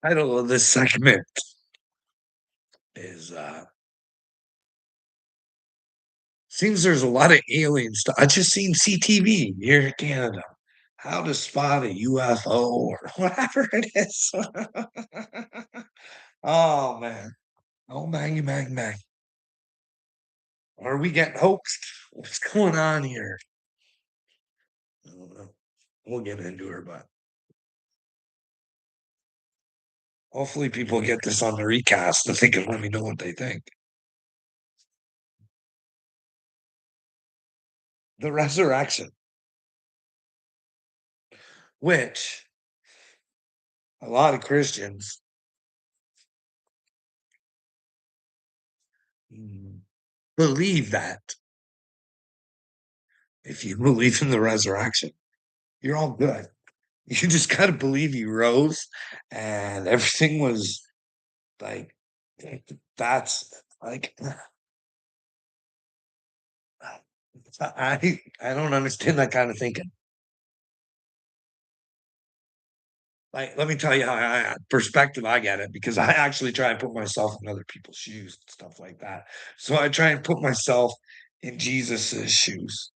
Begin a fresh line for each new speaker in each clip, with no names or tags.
Title of this segment is seems there's a lot of alien stuff. I just seen CTV here in Canada. How to spot a UFO or whatever it is. Oh man. Oh bang bang bang. Are we getting hoaxed? What's going on here? I don't know. We'll get into her, but hopefully people get this on the recast and they can let me know what they think. The resurrection, which a lot of Christians believe that if you believe in the resurrection, you're all good. You just got to believe he rose and everything was like, that's like, I don't understand that kind of thinking. Like, let me tell you how perspective I get it because I actually try and put myself in other people's shoes and stuff like that. So I try and put myself in Jesus's shoes.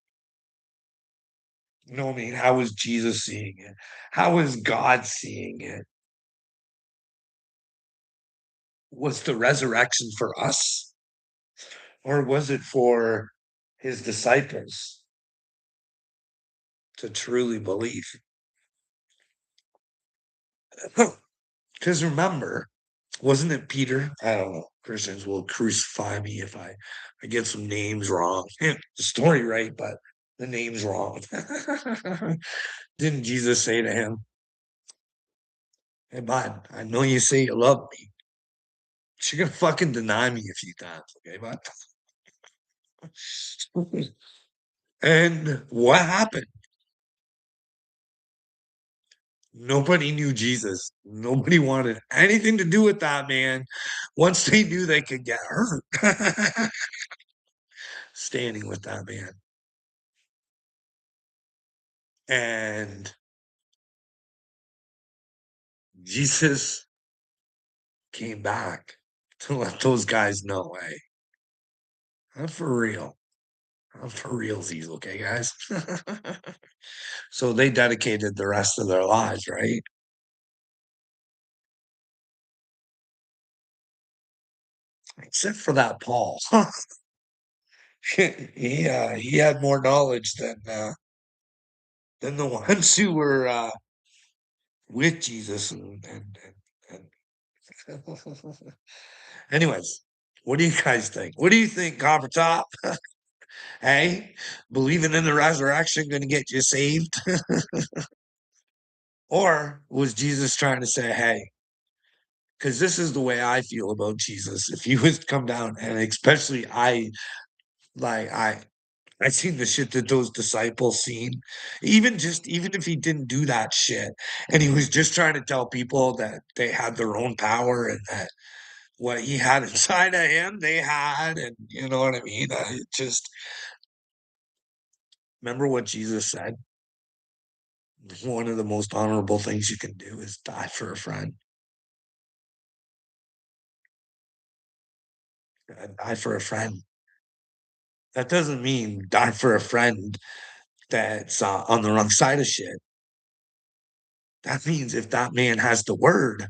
You know what I mean? How was Jesus seeing it? How was God seeing it? Was the resurrection for us or was it for his disciples to truly believe? Because remember, wasn't it Peter? I don't know. Christians will crucify me if I get some names wrong. The story right, but the name's wrong. Didn't Jesus say to him, "Hey, bud, I know you say you love me, but you're gonna fucking deny me a few times, okay, bud?" And what happened? Nobody knew Jesus. Nobody wanted anything to do with that man once they knew they could get hurt standing with that man. And Jesus came back to let those guys know, hey, I'm for real. I'm for realsies, okay, guys? So they dedicated the rest of their lives, right? Except for that Paul. He had more knowledge than the ones who were with Jesus and anyways, what do you guys think? What do you think, Copper Top? Hey, believing in the resurrection going to get you saved? Or was Jesus trying to say, hey, because this is the way I feel about Jesus. If he was to come down, and especially like I seen the shit that those disciples seen. Even if he didn't do that shit, and he was just trying to tell people that they had their own power and that what he had inside of him, they had, and you know what I mean. Just remember what Jesus said. One of the most honorable things you can do is die for a friend. Die for a friend. That doesn't mean die for a friend that's on the wrong side of shit. That means if that man has the word,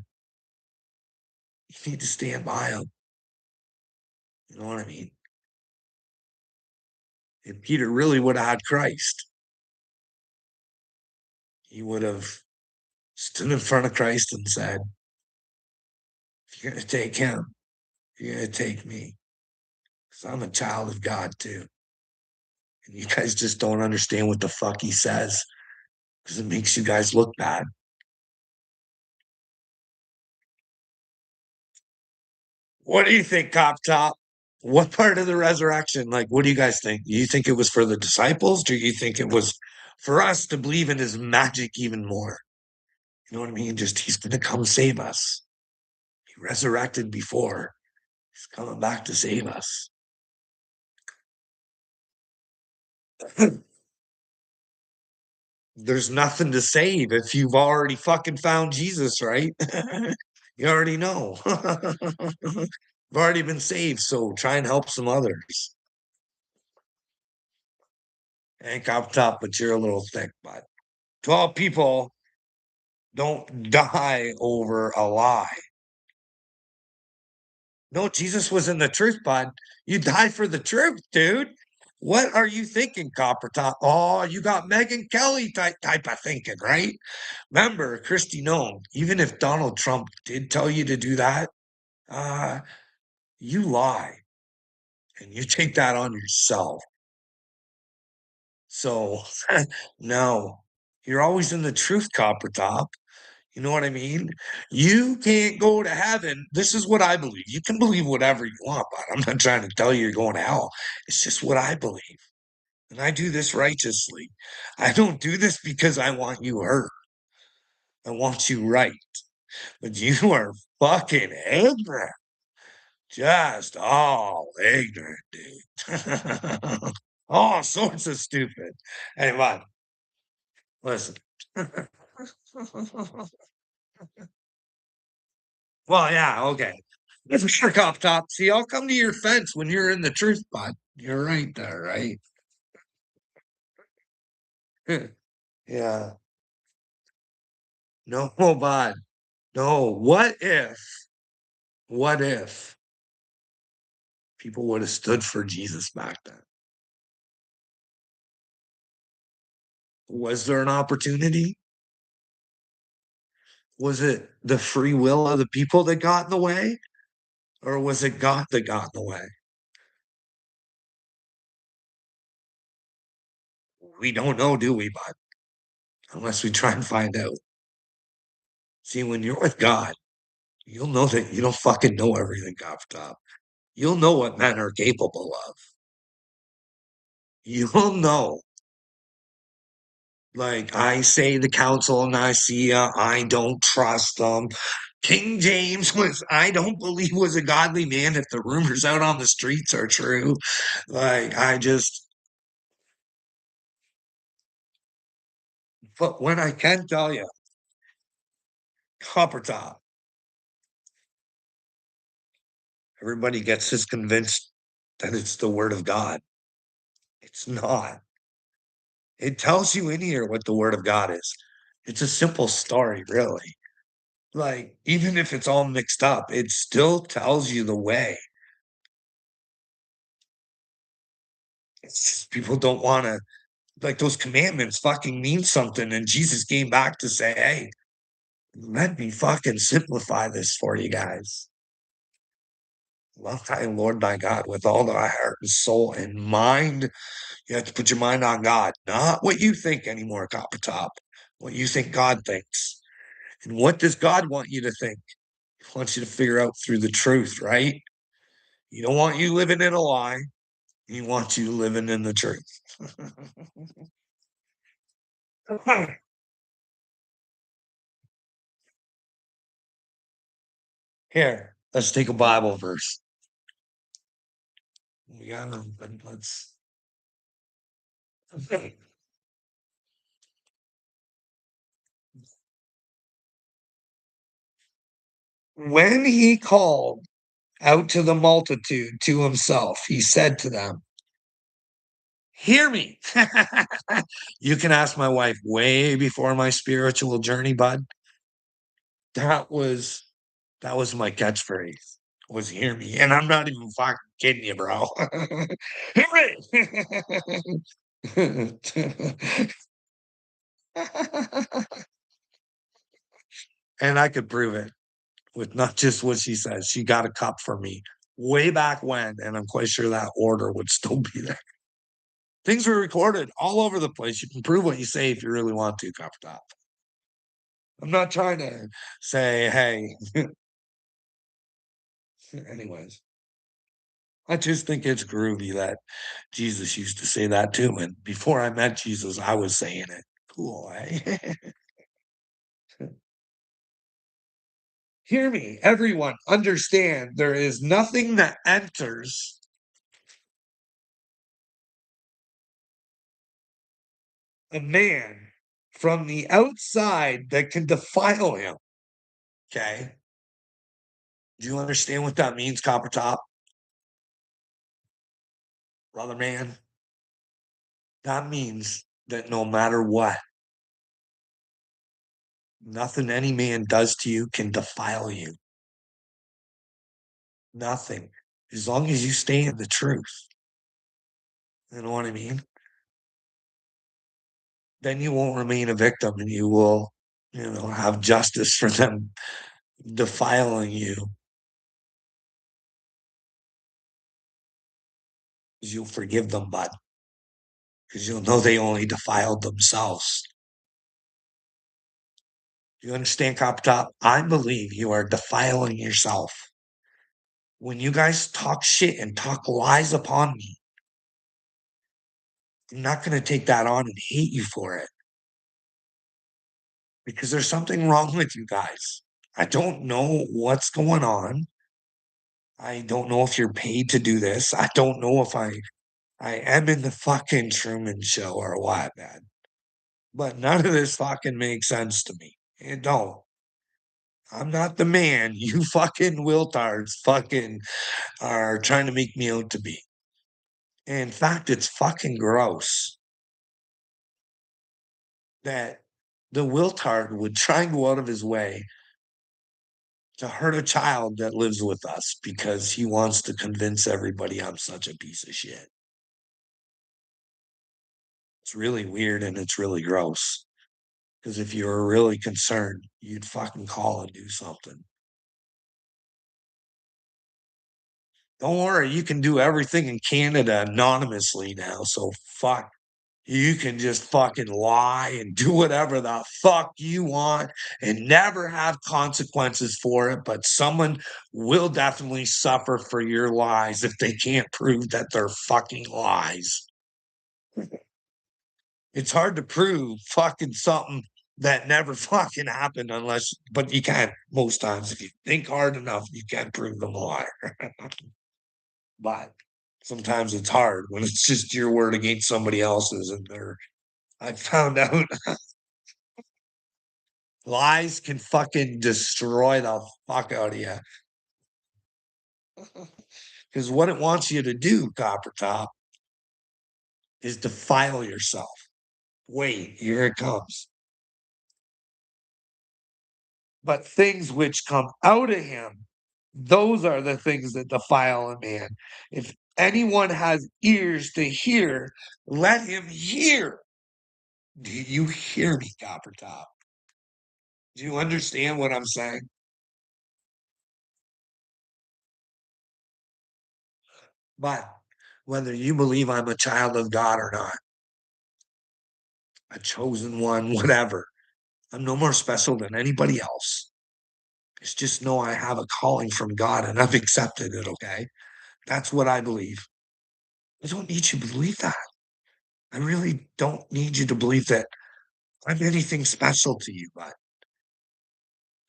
you need to stand by him. You know what I mean? If Peter really would have had Christ, he would have stood in front of Christ and said, if you're going to take him, you're going to take me. Because I'm a child of God too. And you guys just don't understand what the fuck he says because it makes you guys look bad. What do you think, Cop Top? What part of the resurrection? Like, what do you guys think? Do you think it was for the disciples? Do you think it was for us to believe in his magic even more? You know what I mean? Just he's going to come save us. He resurrected before. He's coming back to save us. There's nothing to save if you've already fucking found Jesus, right? You already know. You've already been saved, so try and help some others. Ain't up top, but you're a little thick, bud. 12 people don't die over a lie. No, Jesus was in the truth, bud. You die for the truth, dude. What are you thinking, Copper Top? Oh, you got Megan Kelly type of thinking, right? Remember, Christy Nome, even if Donald Trump did tell you to do that, uh, you lie and you take that on yourself. So, no, you're always in the truth, Copper Top. You know what I mean? You can't go to heaven. This is what I believe. You can believe whatever you want, but I'm not trying to tell you you're going to hell. It's just what I believe. And I do this righteously. I don't do this because I want you hurt. I want you right. But you are fucking ignorant. Just all ignorant, dude. All sorts of stupid. Hey, man, listen. Well, yeah, okay. It's a shark off top. See, I'll come to your fence when you're in the truth spot. You're right there, right? Yeah. No, bud. No. What if people would have stood for Jesus back then? Was there an opportunity? Was it the free will of the people that got in the way? Or was it God that got in the way? We don't know, do we, bud? Unless we try and find out. See, when you're with God, you'll know that you don't fucking know everything off top. You'll know what men are capable of. You'll know. Like I say, the Council of Nicaea, I don't trust them. King James was, I don't believe was a godly man if the rumors out on the streets are true. Like I just, but when I can tell you, Copper Top, everybody gets this convinced that it's the word of God. It's not. It tells you in here what the word of God is. It's a simple story, really. Like, even if it's all mixed up, it still tells you the way. It's just people don't want to, like, those commandments fucking mean something. And Jesus came back to say, hey, let me fucking simplify this for you guys. Love thy Lord thy God with all thy heart and soul and mind. You have to put your mind on God, not what you think anymore, Copper Top. What you think God thinks. And what does God want you to think? He wants you to figure out through the truth, right? He don't want you living in a lie. He wants you living in the truth. Here, let's take a Bible verse. We got let's when he called out to the multitude to himself, he said to them, hear me. You can ask my wife way before my spiritual journey, bud. That was that was my catchphrase. Was hear me. And I'm not even fucking kidding you, bro. Hear me. And I could prove it with not just what she says. She got a cup for me way back when, and I'm quite sure that order would still be there. Things were recorded all over the place. You can prove what you say if you really want to, Cup Top. I'm not trying to say, hey, anyways. I just think it's groovy that Jesus used to say that too. And before I met Jesus, I was saying it. Cool, eh? Hear me, everyone. Understand there is nothing that enters a man from the outside that can defile him. Okay. Do you understand what that means, Copper Top? Brother man? That means that no matter what, nothing any man does to you can defile you. Nothing. As long as you stay in the truth. You know what I mean? Then you won't remain a victim and you will, have justice for them defiling you. Because you'll forgive them, bud. Because you'll know they only defiled themselves. You understand, Cop Top? I believe you are defiling yourself. When you guys talk shit and talk lies upon me, I'm not going to take that on and hate you for it because there's something wrong with you guys. I don't know what's going on. I don't know if you're paid to do this. I don't know if I am in the fucking Truman Show or what, man. But none of this fucking makes sense to me. It don't. I'm not the man you fucking wiltards fucking are trying to make me out to be. In fact, it's fucking gross that the wiltard would try and go out of his way to hurt a child that lives with us because he wants to convince everybody I'm such a piece of shit. It's really weird and it's really gross. Because if you were really concerned, you'd fucking call and do something. Don't worry, you can do everything in Canada anonymously now. So fuck. You can just fucking lie and do whatever the fuck you want and never have consequences for it. But someone will definitely suffer for your lies if they can't prove that they're fucking lies. It's hard to prove fucking something that never fucking happened but you can most times. If you think hard enough, you can prove them a liar. But sometimes it's hard when it's just your word against somebody else's and I found out lies can fucking destroy the fuck out of you. Because what it wants you to do, Copper Top, is defile yourself. Wait, here it comes. But things which come out of him, those are the things that defile a man. If anyone has ears to hear, let him hear. Do you hear me, Copper Top? Do you understand what I'm saying? But whether you believe I'm a child of God or not, a chosen one, whatever, I'm no more special than anybody else. It's just know I have a calling from God and I've accepted it, okay? That's what I believe. I don't need you to believe that. I really don't need you to believe that I'm anything special to you, but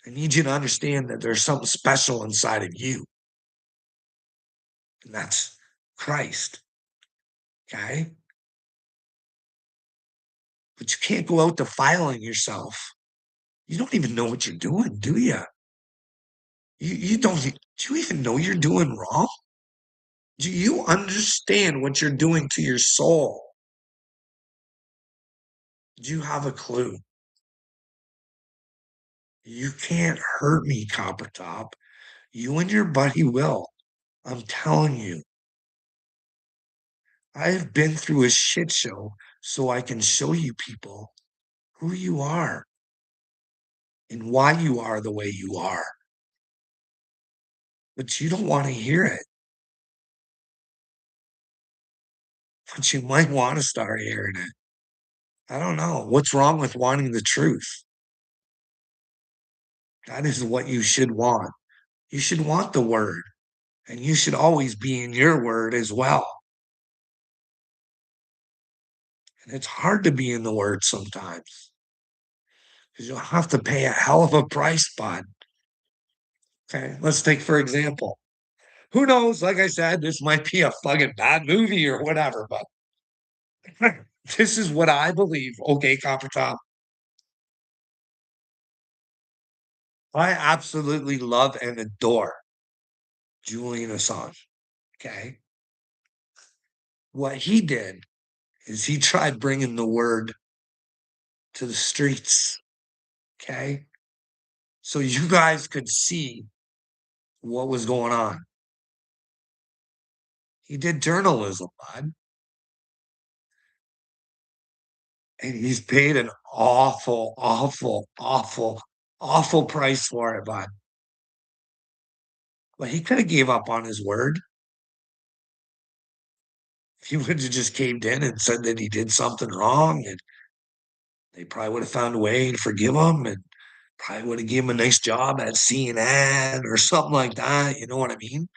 I need you to understand that there's something special inside of you, and that's Christ, okay? But you can't go out defiling yourself. You don't even know what you're doing, do you? You don't, do you even know you're doing wrong? Do you understand what you're doing to your soul? Do you have a clue? You can't hurt me, Copper Top. You and your buddy will. I'm telling you. I've been through a shit show so I can show you people who you are and why you are the way you are. But you don't want to hear it. But you might want to start hearing it. I don't know. What's wrong with wanting the truth? That is what you should want. You should want the word, and you should always be in your word as well. And it's hard to be in the word sometimes because you'll have to pay a hell of a price, bud. Okay, let's take for example. Who knows? Like I said, this might be a fucking bad movie or whatever, but this is what I believe. Okay, Copper Top. I absolutely love and adore Julian Assange. Okay. What he did is he tried bringing the word to the streets. Okay. So you guys could see what was going on. He did journalism, bud. And he's paid an awful, awful, awful, awful price for it, bud. But he could have gave up on his word. If he would have just caved in and said that he did something wrong, and they probably would have found a way to forgive him and probably would have given him a nice job at CNN or something like that. You know what I mean?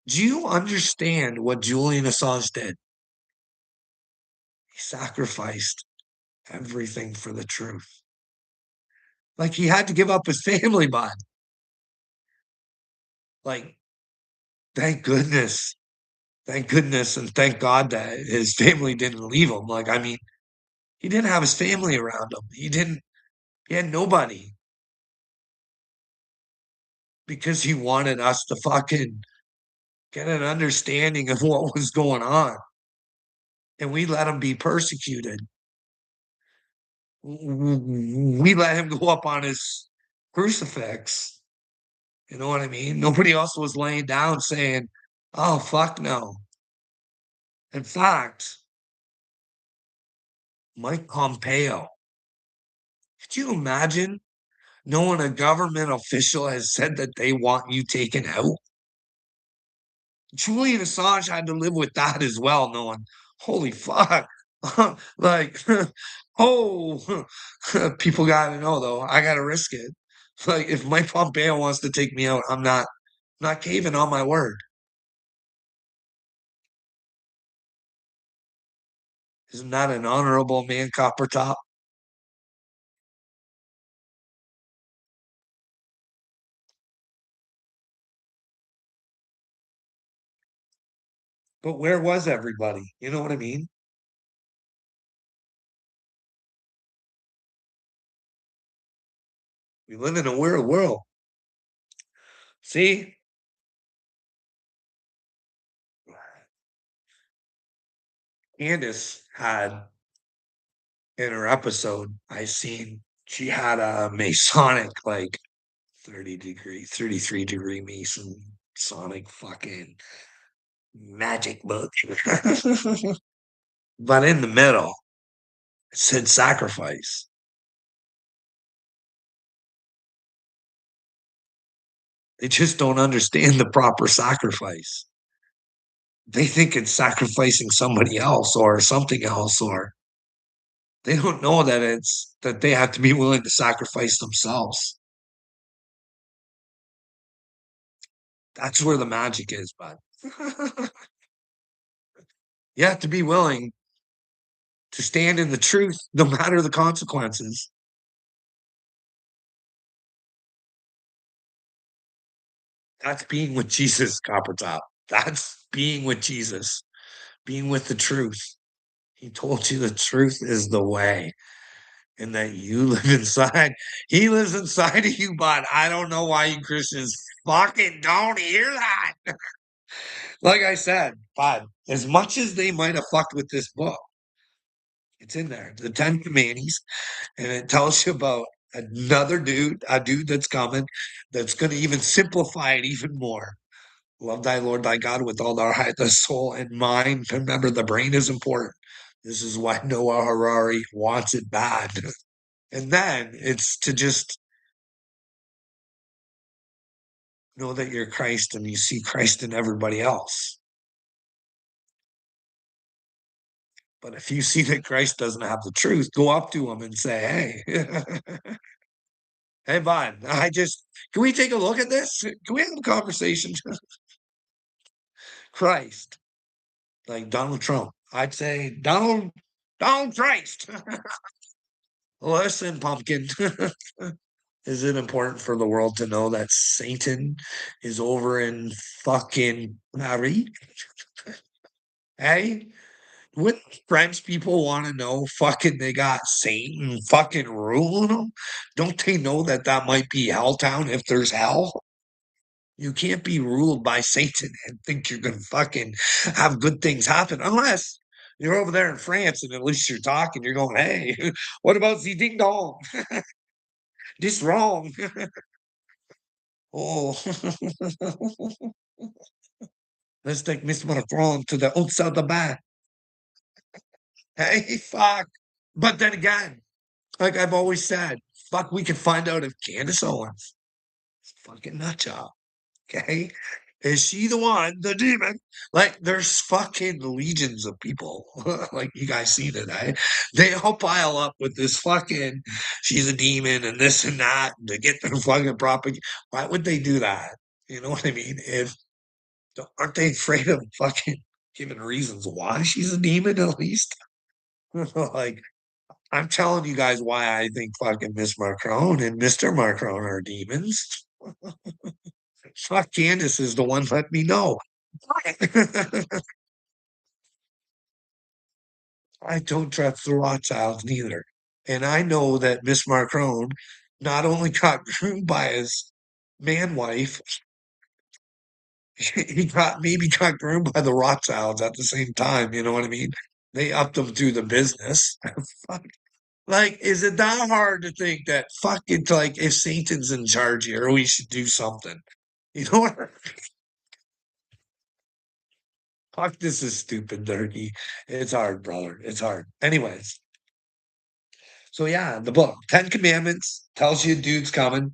Do you understand what Julian Assange did? He sacrificed everything for the truth. Like he had to give up his family, bud. Like, thank goodness. Thank goodness and thank God that his family didn't leave him. Like, I mean, he didn't have his family around him. He had nobody because he wanted us to fucking get an understanding of what was going on. And we let him be persecuted. We let him go up on his crucifix. You know what I mean? Nobody else was laying down saying, oh, fuck no. In fact, Mike Pompeo, could you imagine knowing a government official has said that they want you taken out? Julian Assange had to live with that as well, knowing, holy fuck. Like, oh, people got to know though. I got to risk it. Like, if Mike Pompeo wants to take me out, I'm not caving on my word. Isn't that an honorable man, Copper Top? But where was everybody? You know what I mean? We live in a weird world. See, Candace had in her episode, I seen she had a Masonic like 30-degree, 33-degree Mason Sonic fucking magic book. But in the middle, it said sacrifice. They just don't understand the proper sacrifice. They think it's sacrificing somebody else or something else, or they don't know that it's that they have to be willing to sacrifice themselves. That's where the magic is, bud. You have to be willing to stand in the truth no matter the consequences. That's being with Jesus, Copper Top. That's being with Jesus, being with the truth. He told you the truth is the way and that you live inside. He lives inside of you, but I don't know why you Christians fucking don't hear that. Like I said, but as much as they might have fucked with this book, it's in there, the Ten Commandments, and it tells you about another dude, a dude that's coming, that's going to even simplify it even more. Love thy Lord thy God with all thy heart, thy soul, and mind. Remember, the brain is important. This is why Noah Harari wants it bad. And then it's to just know that you're Christ and you see Christ in everybody else. But if you see that Christ doesn't have the truth, go up to him and say, hey, hey, bud, can we take a look at this? Can we have a conversation? Christ, like Donald Trump. I'd say, Donald Christ. Listen, pumpkin. Is it important for the world to know that Satan is over in fucking Paris? Hey, wouldn't French people want to know fucking they got Satan fucking ruling them? Don't they know that that might be Helltown if there's hell? You can't be ruled by Satan and think you're going to fucking have good things happen unless you're over there in France and at least you're talking. You're going, hey, what about the ding dong? This wrong. Oh, let's take Miss Macron to the outside of the back. Hey, fuck. But then again, like I've always said, fuck, we can find out if Candace Owens is a fucking nut job. Okay. Is she the one, the demon? Like, there's fucking legions of people. Like, you guys see today. They all pile up with this fucking, she's a demon and this and that to get their fucking propaganda. Why would they do that? You know what I mean? If aren't they afraid of fucking giving reasons why she's a demon at least? Like, I'm telling you guys why I think fucking Miss Macron and Mr. Macron are demons. Fuck Candace is the one let me know. I don't trust the Rothschilds neither. And I know that Miss Macron not only got groomed by his man wife, he got groomed by the Rothschilds at the same time. You know what I mean? They upped him through the business. Fuck. Like, is it that hard to think that fucking like if Satan's in charge here, we should do something? You know what? Fuck, this is stupid, Dirty. It's hard, brother. It's hard. Anyways, so yeah, the book, Ten Commandments, tells you a dude's coming.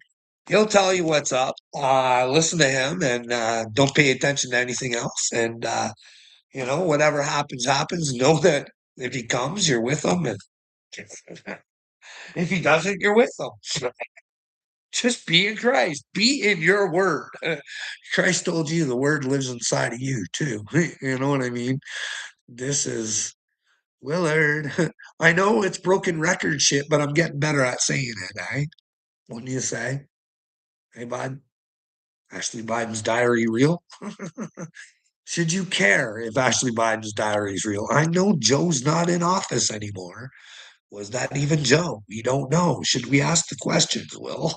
He'll tell you what's up. Listen to him and don't pay attention to anything else. And whatever happens, happens. Know that if he comes, you're with him. And if he doesn't, you're with him. Just be in Christ. Be in your word. Christ told you the word lives inside of you too. You know what I mean? This is Willard. I know it's broken record shit, but I'm getting better at saying it, eh? Wouldn't you say? Hey, bud, Ashley Biden's diary real? Should you care if Ashley Biden's diary is real? I know Joe's not in office anymore. Was that even Joe? We don't know. Should we ask the questions, Will?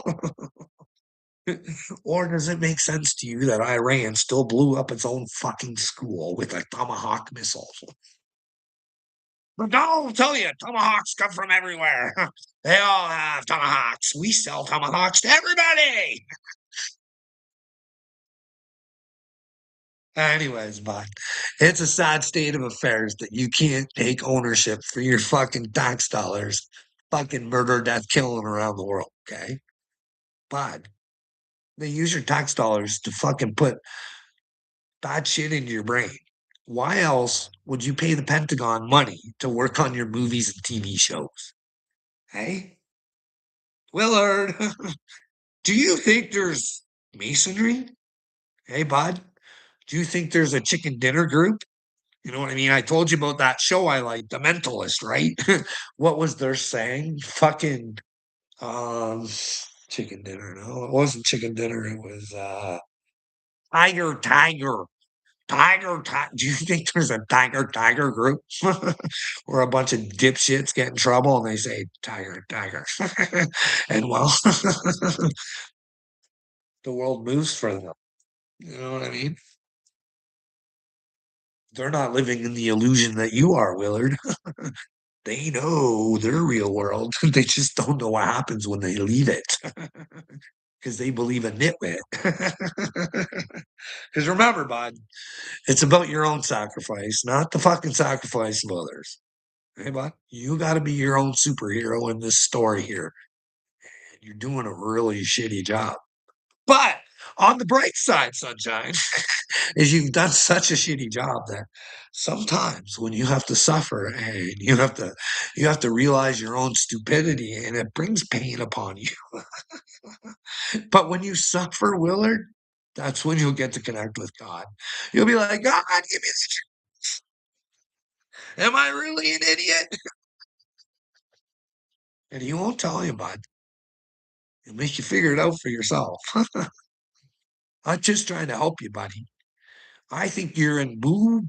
Or does it make sense to you that Iran still blew up its own fucking school with a Tomahawk missile? But I'll tell you, Tomahawks come from everywhere. They all have Tomahawks. We sell Tomahawks to everybody. Anyways, bud, it's a sad state of affairs that you can't take ownership for your fucking tax dollars, fucking murder, death, killing around the world. Okay, but they use your tax dollars to fucking put bad shit into your brain. Why else would you pay the Pentagon money to work on your movies and TV shows? Hey, Willard, do you think there's masonry? Hey, bud, do you think there's a chicken dinner group? You know what I mean? I told you about that show I like, The Mentalist, right? What was their saying? Fucking um chicken dinner. No, it wasn't chicken dinner. It was Tiger Tiger. Tiger Tiger. Do you think there's a Tiger group where a bunch of dipshits get in trouble and they say Tiger Tiger? And well, the world moves for them. You know what I mean? They're not living in the illusion that you are, Willard. They know their real world. They just don't know what happens when they leave it because they believe a nitwit. Because remember, bud, it's about your own sacrifice, not the fucking sacrifice of others. Hey, bud, you got to be your own superhero in this story here. And you're doing a really shitty job. But on the bright side, sunshine, is you've done such a shitty job that sometimes when you have to suffer and you have to realize your own stupidity and it brings pain upon you. But when you suffer, Willard, that's when you'll get to connect with God. You'll be like, God, give me am I really an idiot? And he won't tell you, bud. He'll make you figure it out for yourself. I'm just trying to help you, buddy. I think you're in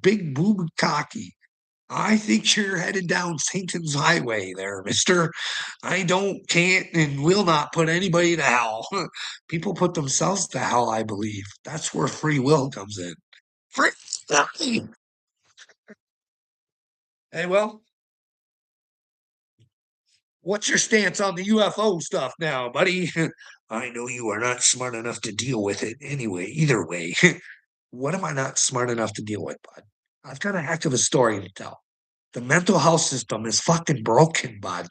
big boo cocky. I think you're headed down Satan's highway there, mister. I don't, can't, and will not put anybody to hell. People put themselves to hell, I believe. That's where free will comes in. Free. Hey, well, what's your stance on the UFO stuff now, buddy? I know you are not smart enough to deal with it anyway, either way. What am I not smart enough to deal with, bud? I've got a heck of a story to tell. The mental health system is fucking broken, bud.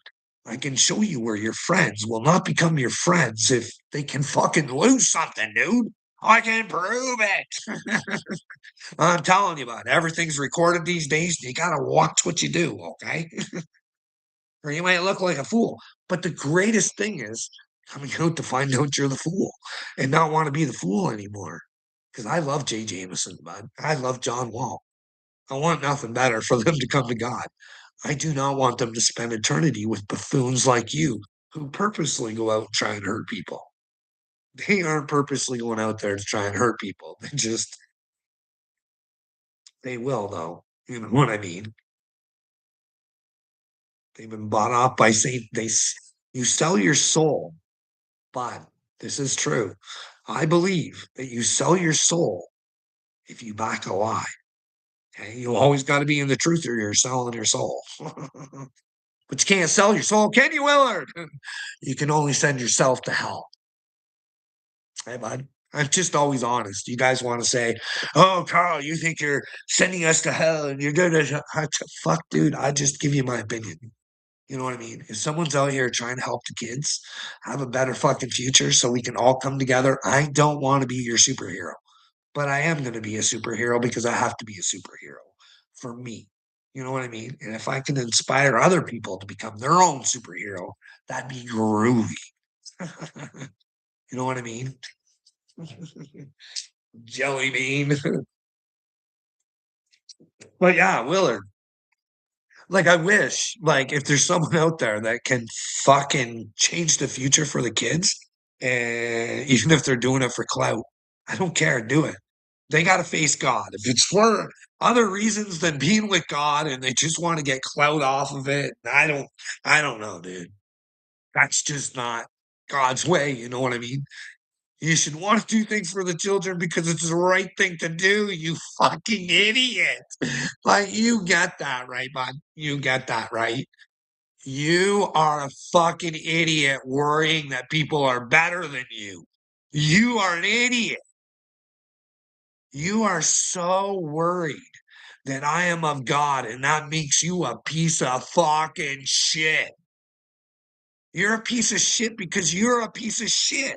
I can show you where your friends will not become your friends if they can fucking lose something, dude. I can prove it. I'm telling you, bud. Everything's recorded these days. You gotta watch what you do, okay? Or you might look like a fool. But the greatest thing is coming out to find out you're the fool and not want to be the fool anymore. Because I love Jay Jameson, bud. I love John Wall. I want nothing better for them to come to God. I do not want them to spend eternity with buffoons like you who purposely go out and try and hurt people. They aren't purposely going out there to try and hurt people. They will, though. You know what I mean? They've been bought off by Satan. You sell your soul, but this is true. I believe that you sell your soul if you back a lie. Okay, you always got to be in the truth or you're selling your soul. But you can't sell your soul, can you, Willard? You can only send yourself to hell. Hey, bud. I'm just always honest. You guys want to say, "Oh, Carl, you think you're sending us to hell and you're going to fuck, dude." I just give you my opinion. You know what I mean? If someone's out here trying to help the kids have a better fucking future so we can all come together, I don't want to be your superhero, but I am going to be a superhero because I have to be a superhero for me. You know what I mean? And if I can inspire other people to become their own superhero, that'd be groovy. You know what I mean? Jelly bean. But yeah, Willard. Like I wish, like if there's someone out there that can fucking change the future for the kids, and even if they're doing it for clout, I don't care, do it. They got to face God. If it's for other reasons than being with God and they just want to get clout off of it, I don't know, dude. That's just not God's way, you know what I mean? You should want to do things for the children because it's the right thing to do, you fucking idiot. Like, you get that right, bud. You get that right. You are a fucking idiot worrying that people are better than you. You are an idiot. You are so worried that I am of God, and that makes you a piece of fucking shit. You're a piece of shit because you're a piece of shit.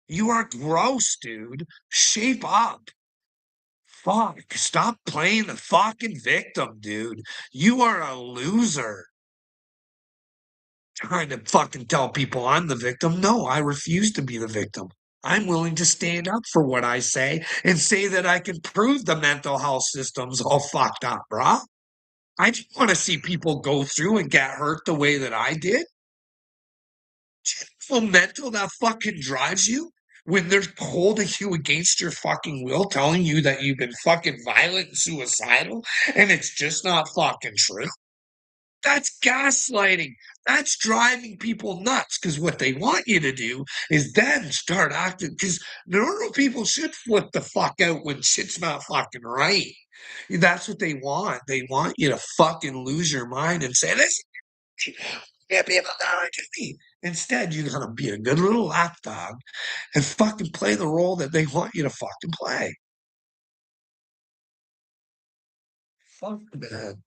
You are gross, dude. Shape up. Fuck. Stop playing the fucking victim, dude. You are a loser. Trying to fucking tell people I'm the victim. No, I refuse to be the victim. I'm willing to stand up for what I say and say that I can prove the mental health system's all fucked up, bruh. I just want to see people go through and get hurt the way that I did. Full mental that fucking drives you when they're holding you against your fucking will, telling you that you've been fucking violent and suicidal, and it's just not fucking true. That's gaslighting. That's driving people nuts because what they want you to do is then start acting. Because normal people should flip the fuck out when shit's not fucking right. That's what they want. They want you to fucking lose your mind and say, "Listen, can't be able to me." Instead, you're gonna be a good little lapdog and fucking play the role that they want you to fucking play. Fuck man.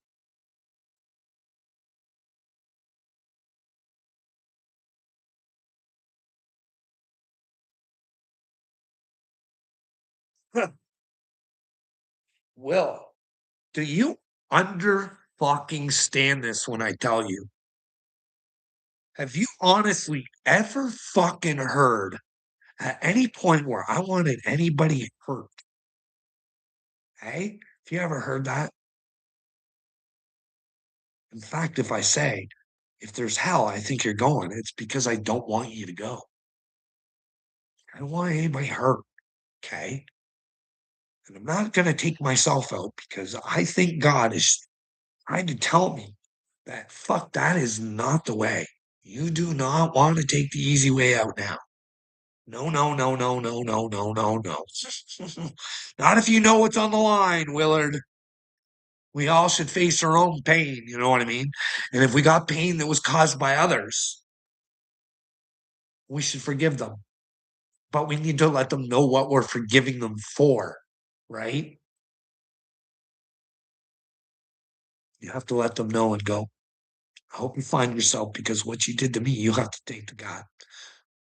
Will, do you under fucking stand this when I tell you? Have you honestly ever fucking heard at any point where I wanted anybody hurt? Hey, have you ever heard that? In fact, if I say, if there's hell, I think you're going, it's because I don't want you to go. I don't want anybody hurt. Okay. And I'm not going to take myself out because I think God is trying to tell me that fuck, that is not the way. You do not want to take the easy way out now. No, no, no, no, no, no, no, no, no. Not if you know what's on the line, Willard. We all should face our own pain, you know what I mean? And if we got pain that was caused by others, we should forgive them. But we need to let them know what we're forgiving them for, right? You have to let them know and go, I hope you find yourself because what you did to me, you have to take to God.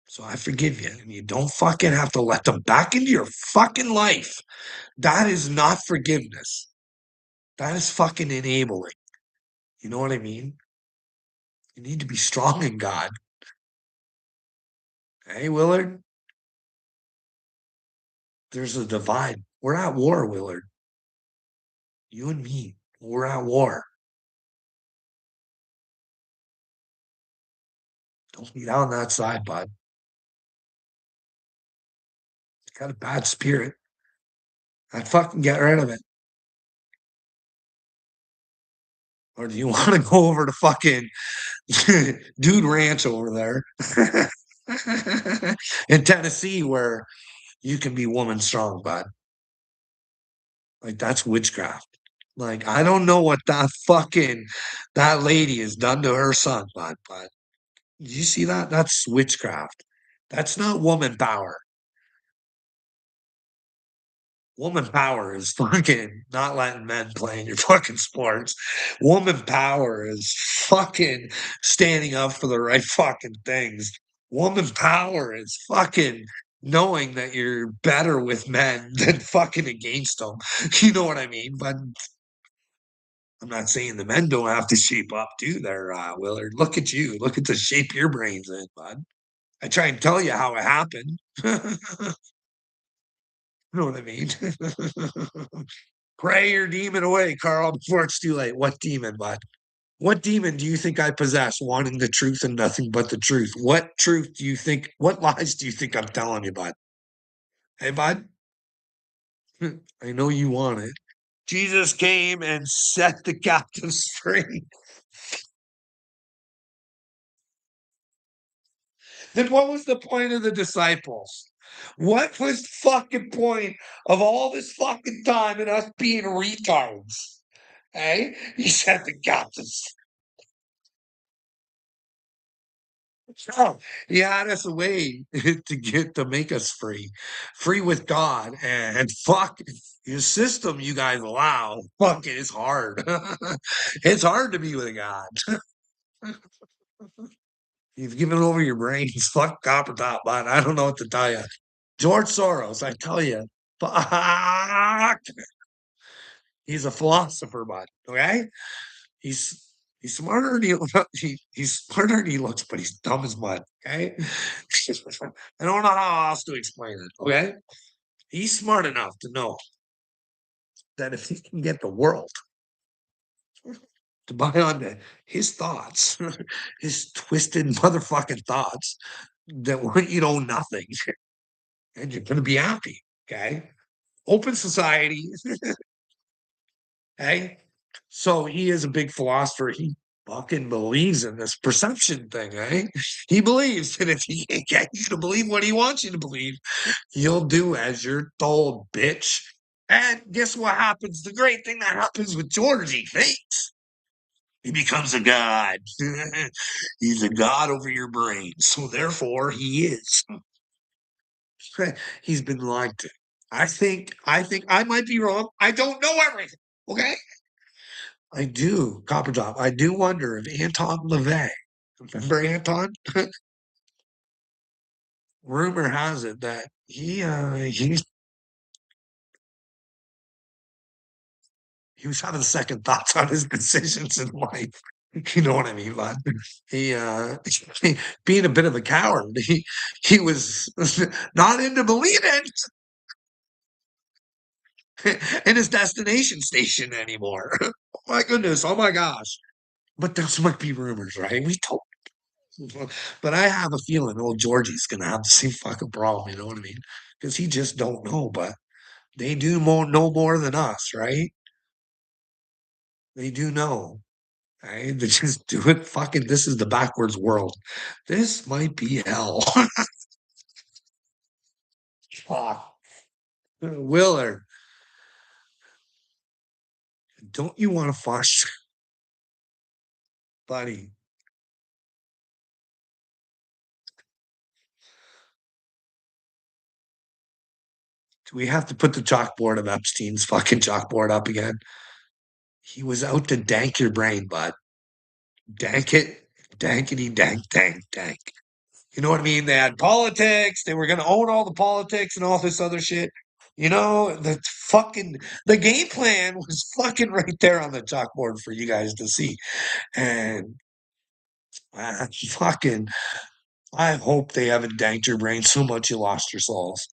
So I forgive you. And you don't fucking have to let them back into your fucking life. That is not forgiveness. That is fucking enabling. You know what I mean? You need to be strong in God. Hey, Willard, there's a divide. We're at war, Willard. You and me, we're at war. Don't be on that side, bud. You got a bad spirit. I'd fucking get rid of it. Or do you want to go over to fucking Dude Ranch over there in Tennessee where you can be woman strong, bud? Like that's witchcraft. Like I don't know what that lady has done to her son, but did you see that? That's witchcraft. That's not woman power. Woman power is fucking not letting men play in your fucking sports. Woman power is fucking standing up for the right fucking things. Woman power is fucking knowing that you're better with men than fucking against them. You know what I mean? But I'm not saying the men don't have to shape up too there, Willard. Look at you. Look at the shape your brain's in, bud. I try and tell you how it happened. You know what I mean? Pray your demon away, Carl, before it's too late. What demon, bud? What demon do you think I possess, wanting the truth and nothing but the truth? What truth do you think, what lies do you think I'm telling you, bud? Hey, bud, I know you want it. Jesus came and set the captives free. Then what was the point of the disciples? What was the fucking point of all this fucking time and us being retards? Hey, he set the captives. Oh, he had us away to make us free, free with God, and fuck your system. You guys allow, fuck it, it's hard. It's hard to be with God. You've given over your brains. Fuck copper top, man. I don't know what to tell you. George Soros, I tell you, fuck. He's a philosopher, bud. Okay, he's he's smarter than he's smarter than he looks, but he's dumb as mud. Okay, I don't know how else to explain it. Okay, he's smart enough to know that if he can get the world to buy onto his thoughts, his twisted motherfucking thoughts that want you to own nothing, and you're going to be happy. Okay, open society. Hey, so he is a big philosopher. He fucking believes in this perception thing, eh? He believes that if he can get you to believe what he wants you to believe, you'll do as you're told, bitch. And guess what happens? The great thing that happens with George, he thinks he becomes a god. He's a god over your brain. So therefore, he is. He's been lied to. I think I might be wrong. I don't know everything. Okay. I do, Copper Top. I do wonder if Anton LaVey, remember Anton? Rumor has it that he was having second thoughts on his decisions in life. You know what I mean, bud? He being a bit of a coward, he was not into believing in his destination station anymore. Oh my goodness, oh my gosh. But those might be rumors, right? We told But I have a feeling old Georgie's gonna have the same fucking problem, you know what I mean? Because he just don't know. But They do know more than us, right? They do know. Right? They just do it. Fucking, this is the backwards world. This might be hell. Fuck. Willard, don't you want to fuss, buddy? Do we have to put the chalkboard of Epstein's fucking chalkboard up again? He was out to dank your brain, bud. Dank it, dankety dank, dank, dank. You know what I mean? They had politics. They were going to own all the politics and all this other shit. You know, the game plan was fucking right there on the chalkboard for you guys to see. And fucking, I hope they haven't danked your brain so much you lost your souls.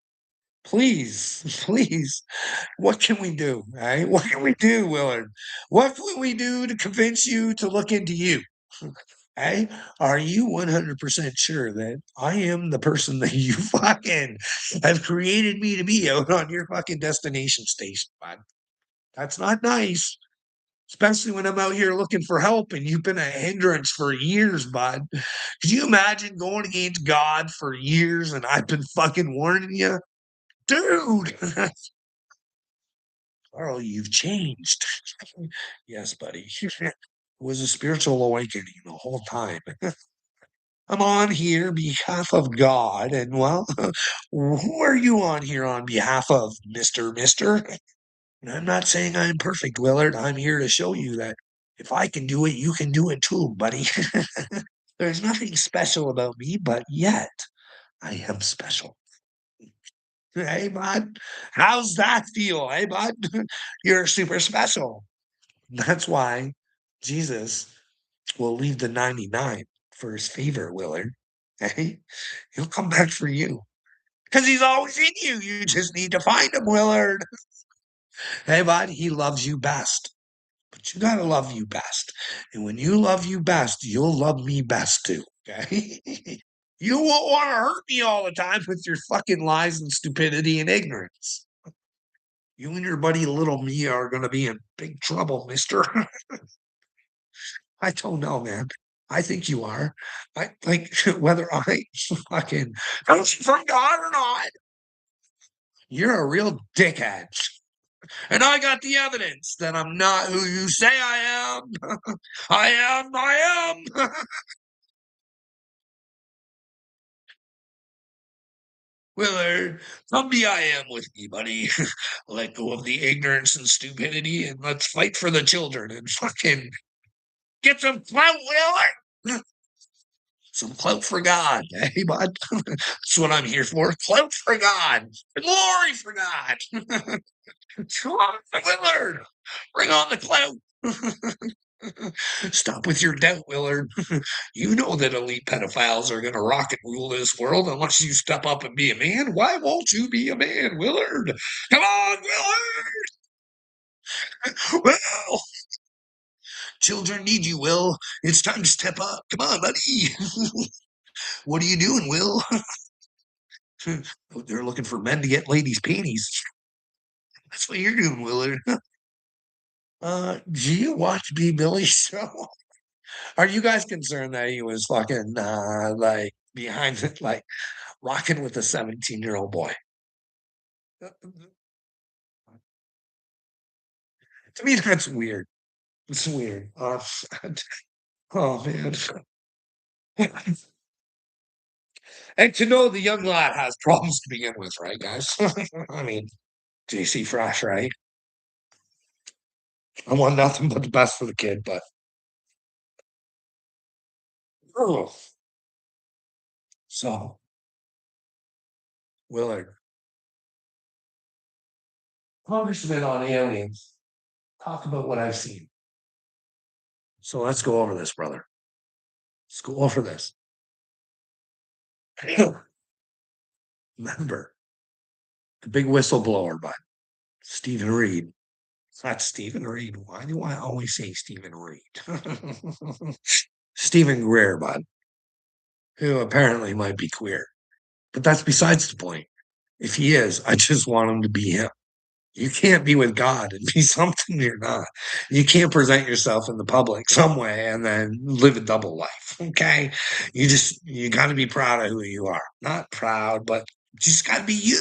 Please, please. What can we do? Right? What can we do, Willard? What can we do to convince you to look into you? Hey, are you 100% sure that I am the person that you fucking have created me to be out on your fucking destination station, bud? That's not nice, especially when I'm out here looking for help and you've been a hindrance for years, bud. Could you imagine going against God for years and I've been fucking warning you? Dude, Carl, you've changed. Yes, buddy. It was a spiritual awakening the whole time. I'm on here behalf of God, and well, who are you on here on behalf of, Mister? And I'm not saying I'm perfect, Willard. I'm here to show you that if I can do it, you can do it too, buddy. There's nothing special about me, but yet I am special. Hey, bud. How's that feel? Hey, bud. You're super special. That's why Jesus will leave the 99 for his favor, Willard. Hey, he'll come back for you because he's always in you. You just need to find him, Willard. Hey, bud, he loves you best, but you got to love you best. And when you love you best, you'll love me best too. Okay. You won't want to hurt me all the time with your fucking lies and stupidity and ignorance. You and your buddy little me are going to be in big trouble, mister. I don't know, man. I think you are. I like whether I fucking forgot or not. You're a real dickhead. And I got the evidence that I'm not who you say I am. I am. Willard, come be I am with me, buddy. Let go of the ignorance and stupidity and let's fight for the children and fucking get some clout, Willard. Some clout for God. Hey, bud. That's what I'm here for. Clout for God. Glory for God. Come on, Willard. Bring on the clout. Stop with your doubt, Willard. You know that elite pedophiles are going to rock and rule this world unless you step up and be a man. Why won't you be a man, Willard? Come on, Willard. Well, children need you, Will. It's time to step up. Come on, buddy. What are you doing, Will? They're looking for men to get ladies' panties. That's what you're doing, Willard. Do you watch B. Billy's show? Are you guys concerned that he was fucking like behind it, like rocking with a 17-year-old boy? To me, that's weird. It's weird. Oh man. And to know the young lad has problems to begin with, right, guys? I mean, JC Fresh, right? I want nothing but the best for the kid, but oh, so Willard, congressman on aliens. Talk about what I've seen. So let's go over this, brother. Let's go over this. Remember the big whistleblower, but Stephen Reed. It's not Stephen Reed. Why do I always say Stephen Reed? Stephen Greer, bud, who apparently might be queer. But that's besides the point. If he is, I just want him to be him. You can't be with God and be something you're not. You can't present yourself in the public some way and then live a double life. Okay. You got to be proud of who you are. Not proud, but you just got to be you.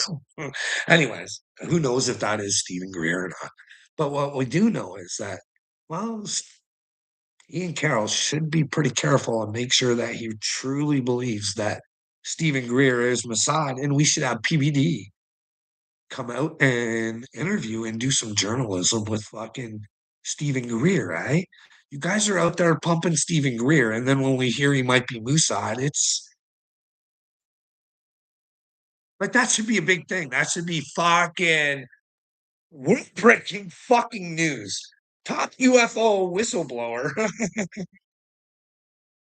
Anyways, who knows if that is Stephen Greer or not. But what we do know is that, well, Ian Carroll should be pretty careful and make sure that he truly believes that Stephen Greer is Mossad, and we should have PBD come out and interview and do some journalism with fucking Stephen Greer, right? You guys are out there pumping Stephen Greer, and then when we hear he might be Mossad, it's like that should be a big thing. That should be fucking breaking fucking news. Top UFO whistleblower.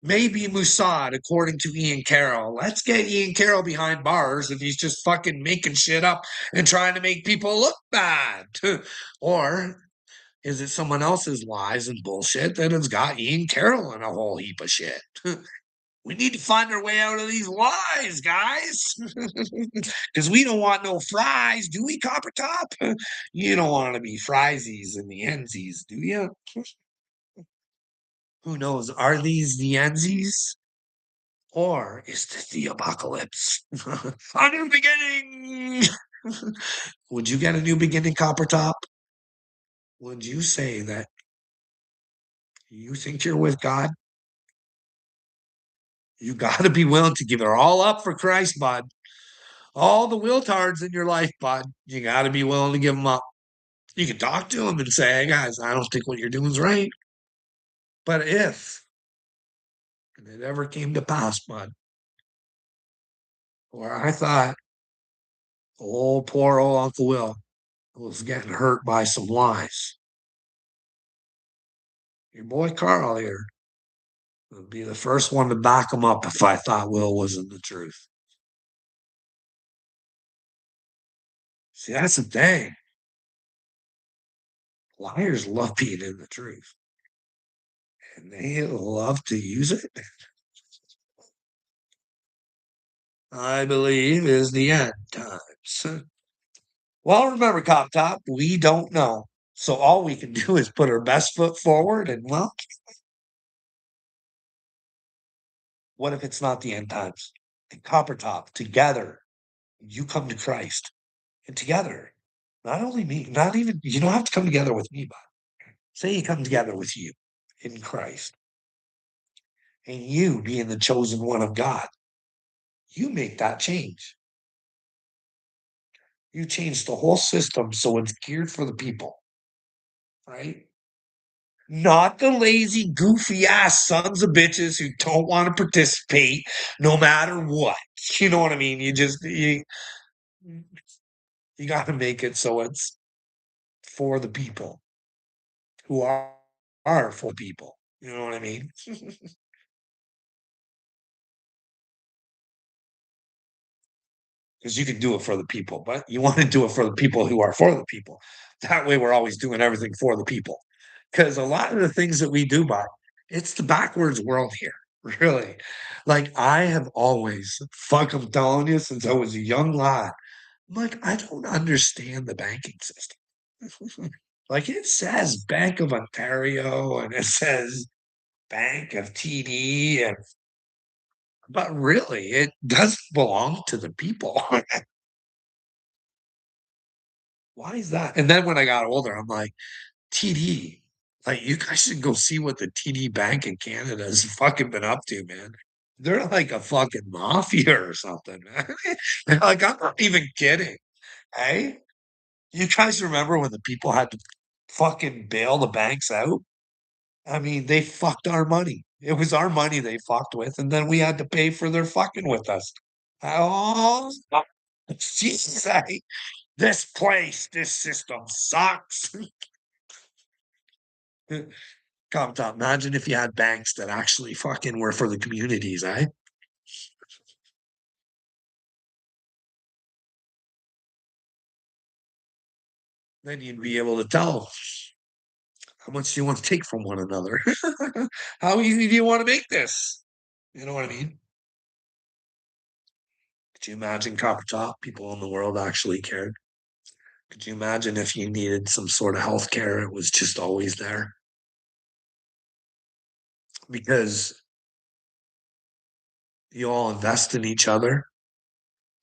Maybe Mossad, according to Ian Carroll. Let's get Ian Carroll behind bars if he's just fucking making shit up and trying to make people look bad. Or is it someone else's lies and bullshit that has got Ian Carroll in a whole heap of shit? We need to find our way out of these lies, guys. Because we don't want no fries, do we, Copper Top? You don't want to be friesies and the Enzies, do you? Who knows? Are these the Enzies? Or is this the apocalypse? A new beginning! Would you get a new beginning, Copper Top? Would you say that you think you're with God? You got to be willing to give it all up for Christ, bud. All the wiltards in your life, bud. You got to be willing to give them up. You can talk to them and say, hey, guys, I don't think what you're doing is right. But if it ever came to pass, bud, where I thought, oh, poor old Uncle Will was getting hurt by some lies, your boy Carl here would be the first one to back him up if I thought Will wasn't the truth. See, that's the thing. Liars love being in the truth, and they love to use it. I believe is the end times. Well, remember, Cop Top, we don't know. So all we can do is put our best foot forward. And well, what if it's not the end times? And Copper Top, together, you come to Christ. And together, not only me, not even, you don't have to come together with me, but say you come together with you in Christ and you being the chosen one of God, you make that change. You change the whole system so it's geared for the people, right? Not the lazy, goofy ass sons of bitches who don't want to participate no matter what. You know what I mean? You got to make it so it's for the people who are for people. You know what I mean? Because you can do it for the people, but you want to do it for the people who are for the people. That way, we're always doing everything for the people. Because a lot of the things that we do, by it's the backwards world here, really. Like I have always, fuck, I'm telling you, since I was a young lad, I'm like, I don't understand the banking system. Like it says Bank of Ontario and it says Bank of TD, and but really, it doesn't belong to the people. Why is that? And then when I got older, I'm like, TD, like you guys should go see what the TD Bank in Canada has fucking been up to, man. They're like a fucking mafia or something, man. Like I'm not even kidding. Hey, you guys remember when the people had to fucking bail the banks out? I mean, they fucked our money. It was our money they fucked with, and then we had to pay for their fucking with us. Oh, Jesus, this place, this system sucks. Come to imagine if you had banks that actually fucking were for the communities, eh? Then you'd be able to tell how much do you want to take from one another. How easy do you want to make this? You know what I mean? Could you imagine Copper Top? People in the world actually cared. Could you imagine if you needed some sort of healthcare, it was just always there? Because you all invest in each other,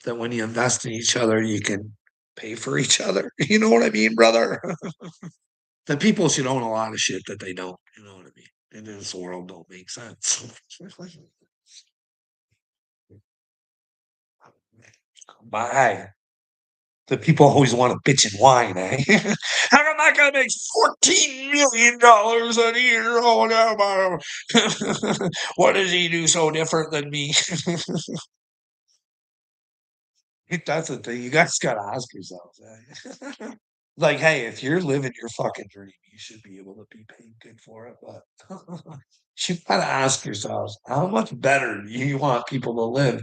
that when you invest in each other, you can pay for each other. You know what I mean, brother? That people should own a lot of shit that they don't. You know what I mean? In this world don't make sense. But hey, the people always want to bitch and whine, eh? How come that guy makes $14 million a year? Oh no, what does he do so different than me? That's the thing. You guys gotta ask yourselves. Eh? Like, hey, if you're living your fucking dream, you should be able to be paid good for it. But you gotta ask yourselves, how much better do you want people to live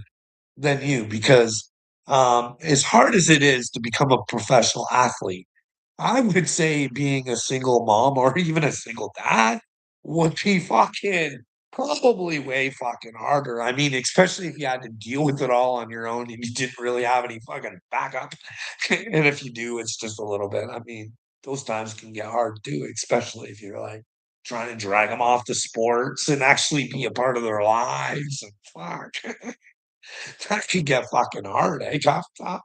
than you? Because as hard as it is to become a professional athlete, I would say being a single mom or even a single dad would be fucking probably way fucking harder. I mean, especially if you had to deal with it all on your own and you didn't really have any fucking backup. And if you do, it's just a little bit. I mean, those times can get hard too, especially if you're like trying to drag them off the sports and actually be a part of their lives. And fuck, that could get fucking hard, eh, Cop Top?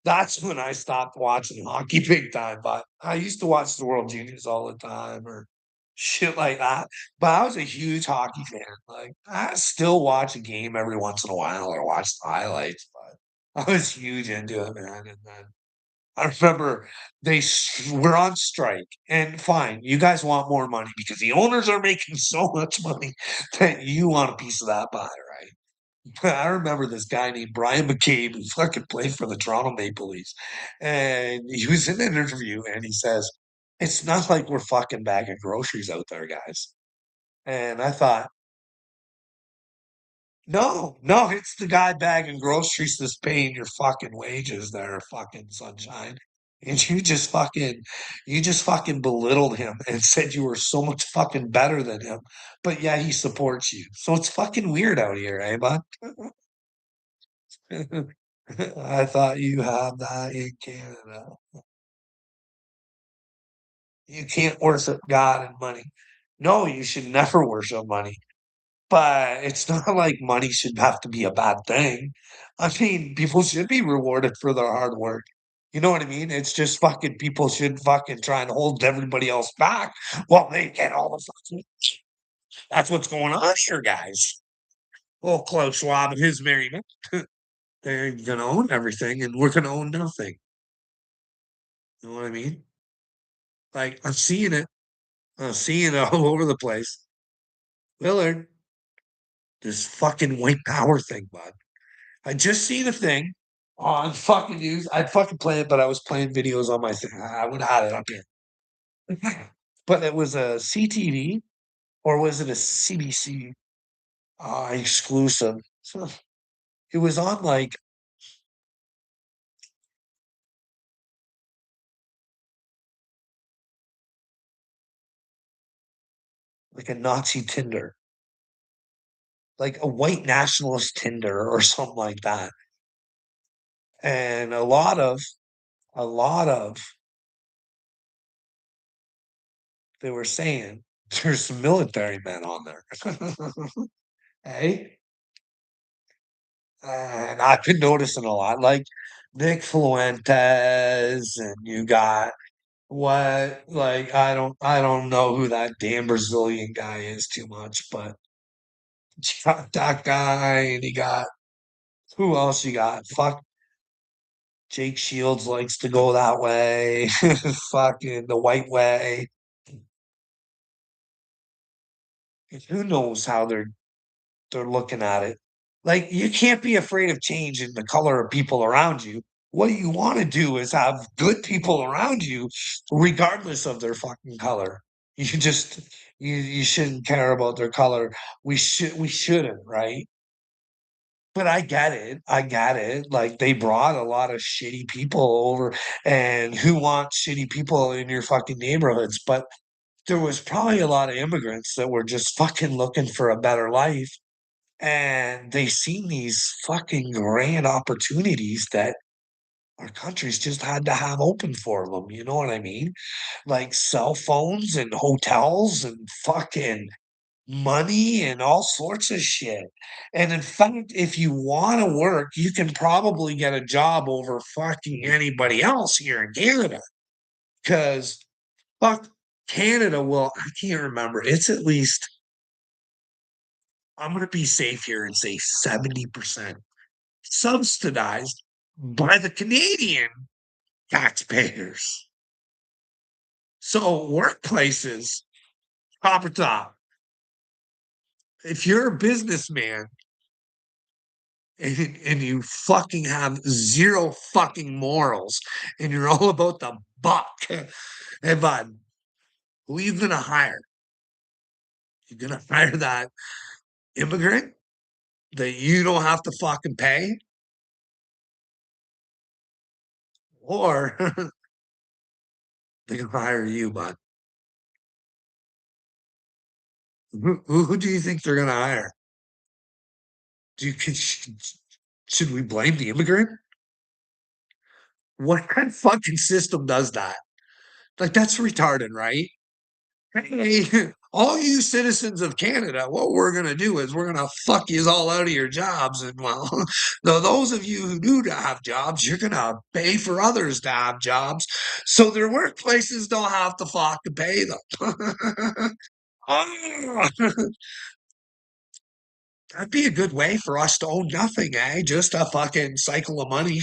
That's when I stopped watching hockey big time, but I used to watch the World Juniors all the time or shit like that. But I was a huge hockey fan. Like, I still watch a game every once in a while or watch the highlights, but I was huge into it, man. And then I remember were on strike, and fine, you guys want more money because the owners are making so much money that you want a piece of that pie, right? I remember this guy named Brian McCabe who fucking played for the Toronto Maple Leafs. And he was in an interview and he says, it's not like we're fucking bagging groceries out there, guys. And I thought, no, no, it's the guy bagging groceries that's paying your fucking wages there, fucking sunshine. And you just fucking belittled him and said you were so much fucking better than him. But yeah, he supports you. So it's fucking weird out here, eh, bud? I thought you had that in Canada. You can't worship God and money. No, you should never worship money. But it's not like money should have to be a bad thing. I mean, people should be rewarded for their hard work. You know what I mean? It's just fucking people should fucking try and hold everybody else back while they get all the fucking. That's what's going on here, guys. Well, Klaus Schwab and his merriment. They're gonna own everything, and we're gonna own nothing. You know what I mean? Like I'm seeing it. I'm seeing it all over the place. Willard, this fucking white power thing, bud. I just seen a thing on fucking news. I'd fucking play it, but I was playing videos on my thing. I would have had it up here. But it was a CTV or was it a CBC exclusive? So it was on like a Nazi Tinder, like a white nationalist Tinder or something like that. And a lot of they were saying there's some military men on there. Hey, and I've been noticing a lot, like Nick Fuentes, and you got I don't know who that damn Brazilian guy is too much, but you got that guy, and you got who else you got? Fuck, Jake Shields likes to go that way, fucking the white way. Who knows how they're looking at it. Like you can't be afraid of change in the color of people around you. What you want to do is have good people around you, regardless of their fucking color. You just you shouldn't care about their color. We shouldn't, right? But I get it. I get it. Like they brought a lot of shitty people over, and who wants shitty people in your fucking neighborhoods? But there was probably a lot of immigrants that were just fucking looking for a better life and they seen these fucking grand opportunities that our countries just had to have open for them, you know what I mean? Like cell phones and hotels and fucking money and all sorts of shit. And in fact, if you wanna work, you can probably get a job over fucking anybody else here in Canada. Because fuck Canada, well, I can't remember. It's at least I'm gonna be safe here and say 70% subsidized by the Canadian taxpayers. So workplaces, top or top, if you're a businessman and you fucking have zero fucking morals and you're all about the buck, hey bud, who are you gonna hire? You're gonna hire that immigrant that you don't have to fucking pay? Or they're gonna hire you, bud. Who do you think they're gonna hire? Do you should we blame the immigrant? What kind of fucking system does that? Like that's retarded, right? Hey, all you citizens of Canada, what we're gonna do is we're gonna fuck yous all out of your jobs, and well, those of you who do have jobs, you're gonna pay for others to have jobs, so their workplaces don't have to fucking pay them. Ah, that'd be a good way for us to own nothing, eh? Just a fucking cycle of money.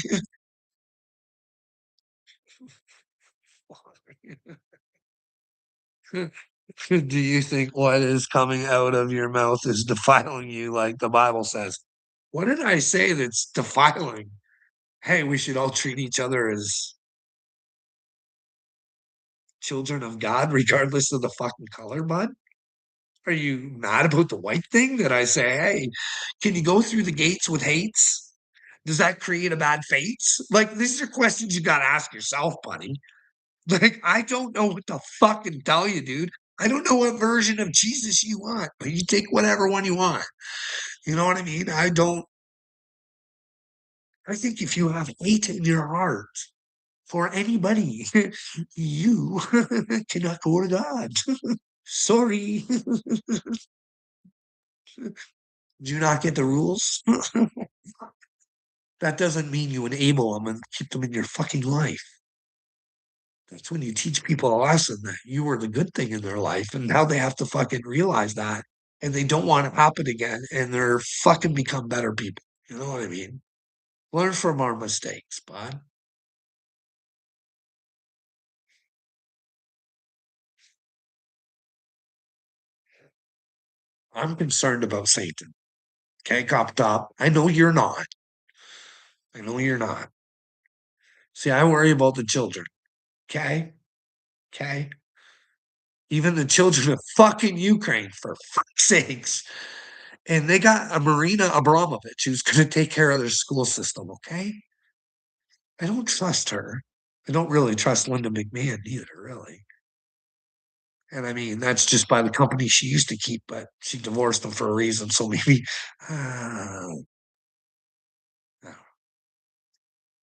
Do you think what is coming out of your mouth is defiling you like the Bible says? What did I say that's defiling? Hey, we should all treat each other as children of God, regardless of the fucking color, bud? Are you mad about the white thing that I say, hey, can you go through the gates with hates? Does that create a bad fate? Like, these are questions you gotta ask yourself, buddy. Like, I don't know what to fucking tell you, dude. I don't know what version of Jesus you want, but you take whatever one you want. You know what I mean? I think if you have hate in your heart for anybody, you cannot go to God. Sorry. Do you not get the rules? That doesn't mean you enable them and keep them in your fucking life. That's when you teach people a lesson that you were the good thing in their life, and now they have to fucking realize that, and they don't want it to happen again, and they're fucking become better people. You know what I mean? Learn from our mistakes, bud. I'm concerned about Satan. Okay, cop top. I know you're not. I know you're not. See, I worry about the children. Okay? Okay? Even the children of fucking Ukraine, for fuck's sakes. And they got a Marina Abramovich who's going to take care of their school system. Okay? I don't trust her. I don't really trust Linda McMahon either, really. And I mean, that's just by the company she used to keep, but she divorced them for a reason. So maybe uh,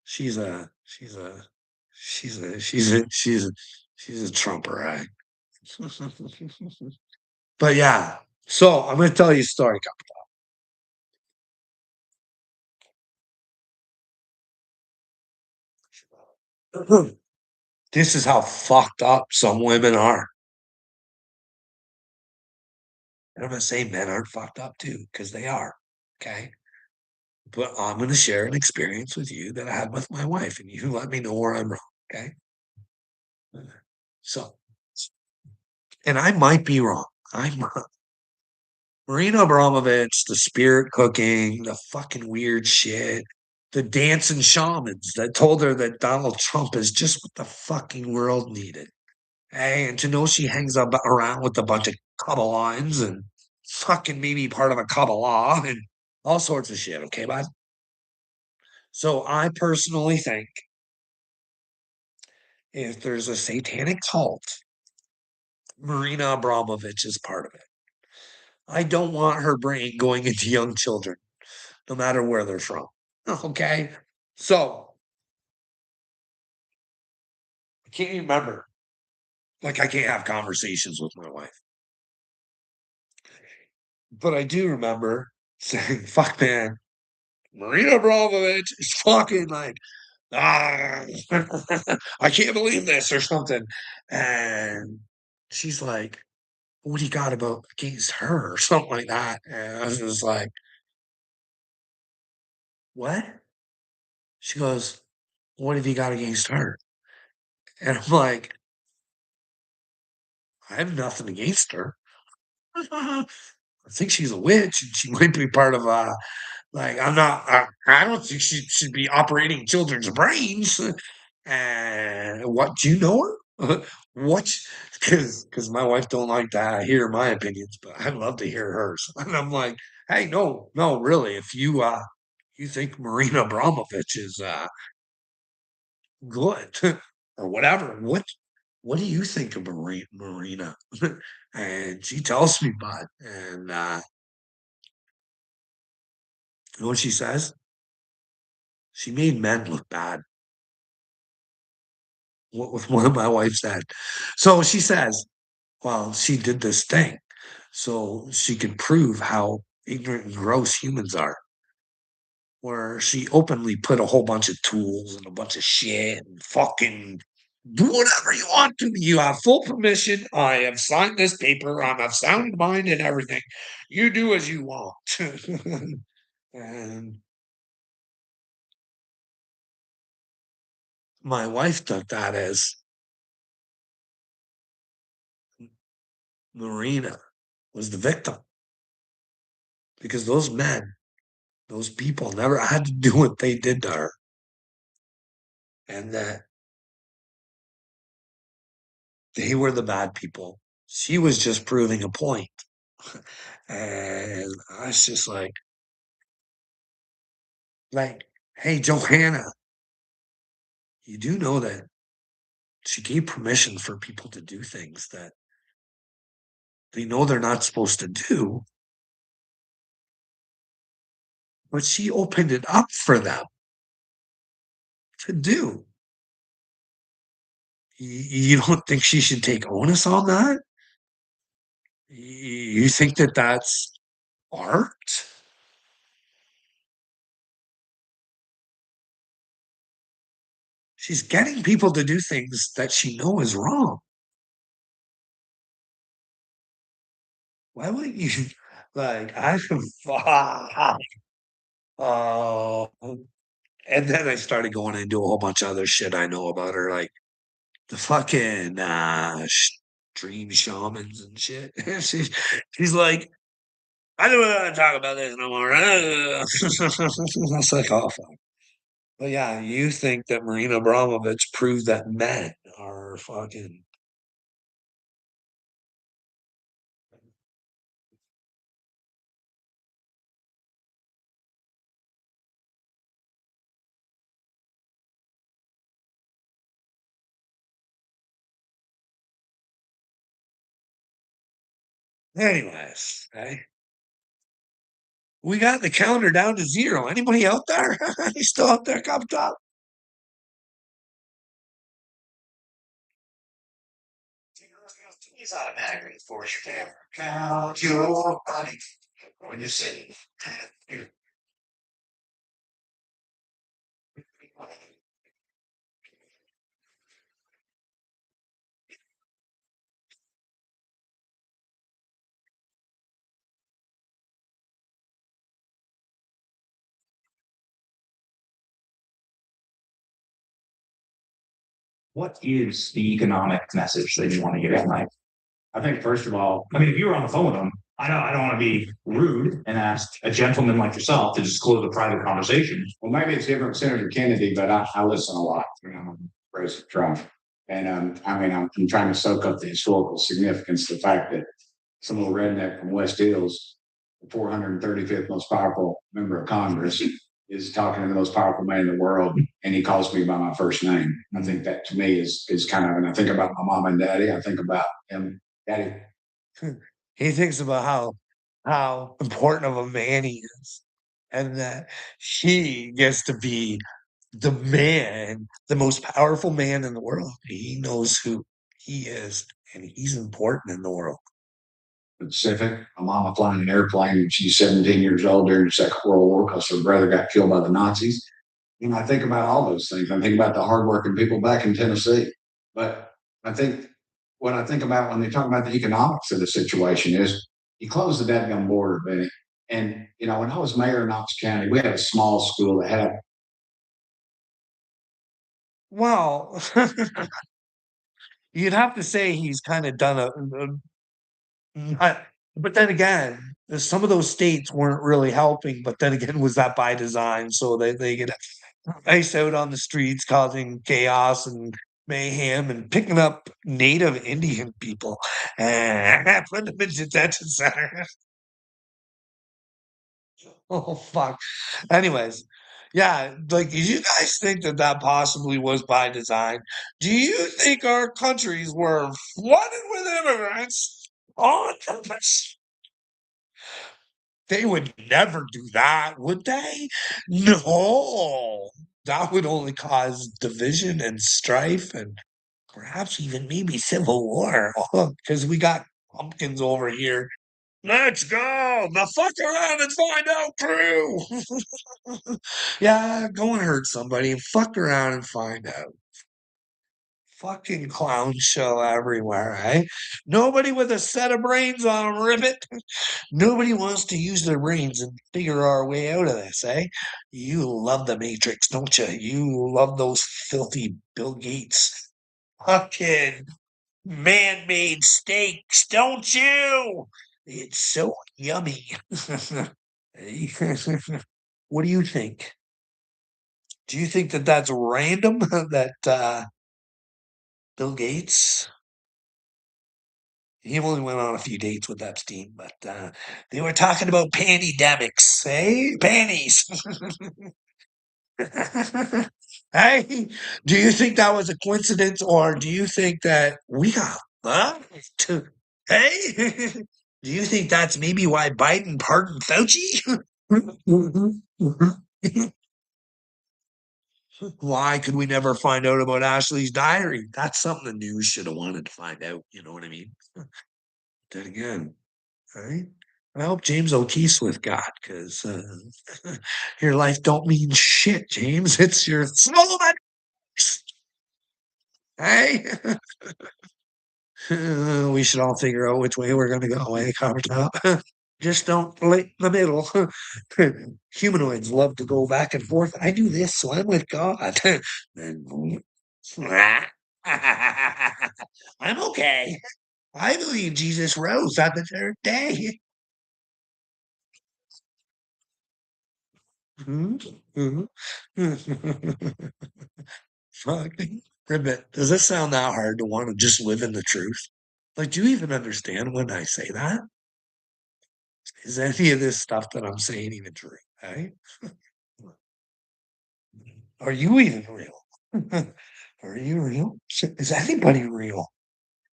she's a Trumper, right? But yeah. So I'm gonna tell you a story. This is how fucked up some women are. And I'm gonna say men aren't fucked up too, because they are. Okay. But I'm gonna share an experience with you that I had with my wife, and you let me know where I'm wrong. Okay. So, and I might be wrong. I'm Marina Abramovich, the spirit cooking, the fucking weird shit, the dancing shamans that told her that Donald Trump is just what the fucking world needed. Hey, and to know she hangs up around with a bunch of Kabbalines and fucking maybe part of a Kabbalah and all sorts of shit. Okay, bud. So I personally think if there's a satanic cult, Marina Abramovich is part of it. I don't want her brain going into young children, no matter where they're from. Okay. So I can't even remember. Like, I can't have conversations with my wife. But I do remember saying, fuck, man, Marina Abramovich is fucking like, ah, I can't believe this or something. And she's like, what do you got about against her or something like that? And I was just like, what? She goes, what have you got against her? And I'm like, I have nothing against her. I think she's a witch and she might be part of like I'm not I don't think she should be operating children's brains. And what do you know her? What? Because my wife don't like to hear my opinions, but I love to hear hers. And I'm like, hey, no, no, really, if you think Marina Abramovich is good or whatever, what do you think of Marina? And she tells me, bud, and you know what she says? She made men look bad. What my wife said. So she says, well, she did this thing so she could prove how ignorant and gross humans are. Where she openly put a whole bunch of tools and a bunch of shit and fucking do whatever you want to. You have full permission. I have signed this paper. I'm of sound mind and everything. You do as you want. And my wife took that as Marina was the victim because those men, those people never had to do what they did to her. And that they were the bad people. She was just proving a point. And I was just like, hey, Johanna, you do know that she gave permission for people to do things that they know they're not supposed to do, but she opened it up for them to do. You don't think she should take onus on that? You think that that's art? She's getting people to do things that she know is wrong. Why wouldn't you like I oh and then I started going into a whole bunch of other shit I know about her, like the fucking dream shamans and shit. She's like, I don't want to talk about this no more. I was like, oh fuck. But yeah, you think that Marina Abramovich proved that men are fucking. Anyways, okay. We got the counter down to 0. Anybody out there? You still out there, Cop Top? He's automatically force your camera. Count your money when you say.
What is the economic message that you want to get at night? I think first of all, I mean, if you were on the phone with them, I don't want to be rude and ask a gentleman like yourself to disclose a private conversation. Well, maybe it's different with Senator Kennedy, but I listen a lot, President Trump. And I mean, I'm trying to soak up the historical significance, the fact that some little redneck from West Hills, the 435th most powerful member of Congress, is talking to the most powerful man in the world, and he calls me by my first name. I think that to me is kind of, and I think about my mom and daddy. I think about him, daddy.
He thinks about how important of a man he is, and that he gets to be the man, the most powerful man in the world, he knows who he is, and he's important in the world.
Pacific. My mama flying an airplane when she's 17 years old during the Second World War because her brother got killed by the Nazis. And I think about all those things. I think about the hardworking people back in Tennessee. But I think what I think about when they talk about the economics of the situation is you close the dadgum border, Benny. And when I was mayor in Knox County, we had a small school that had
Well, you'd have to say he's kind of done not, but then again, some of those states weren't really helping. But then again, was that by design? So they get ice out on the streets, causing chaos and mayhem, and picking up native Indian people and putting them in detention centers. Oh fuck. Anyways, yeah, like, do you guys think that that possibly was by design? Do you think our countries were flooded with immigrants on purpose? They would never do that, would they? No. That would only cause division and strife and perhaps even maybe civil war. Because we got pumpkins over here. Let's go! The fuck around and find out crew! Yeah, go and hurt somebody and fuck around and find out. Fucking clown show everywhere, eh? Nobody with a set of brains on 'em, ribbit. Nobody wants to use their brains and figure our way out of this, eh? You love the Matrix, don't you? You love those filthy Bill Gates fucking man-made steaks, don't you? It's so yummy. Eh? What do you think? Do you think that that's random that Bill Gates, he only went on a few dates with Epstein, but they were talking about pandemics, eh? Panties. Hey, do you think that was a coincidence, or do you think that we got fucked? Hey, do you think that's maybe why Biden pardoned Fauci? Why could we never find out about Ashley's diary? That's something the news should have wanted to find out. You know what I mean? Then again, right? I hope James O'Keefe's with God, because your life don't mean shit, James. It's your soul that. Hey, we should all figure out which way we're going to go, eh, Top? Just don't split in the middle. Humanoids love to go back and forth. I do this, so I'm with God. Then, I'm okay. I believe Jesus rose on the third day. Mhm. Fuck. Ribbit, does this sound that hard to want to just live in the truth? Like, do you even understand when I say that? Is any of this stuff that I'm saying even true? Hey, are you even real? Are you real? Is anybody real?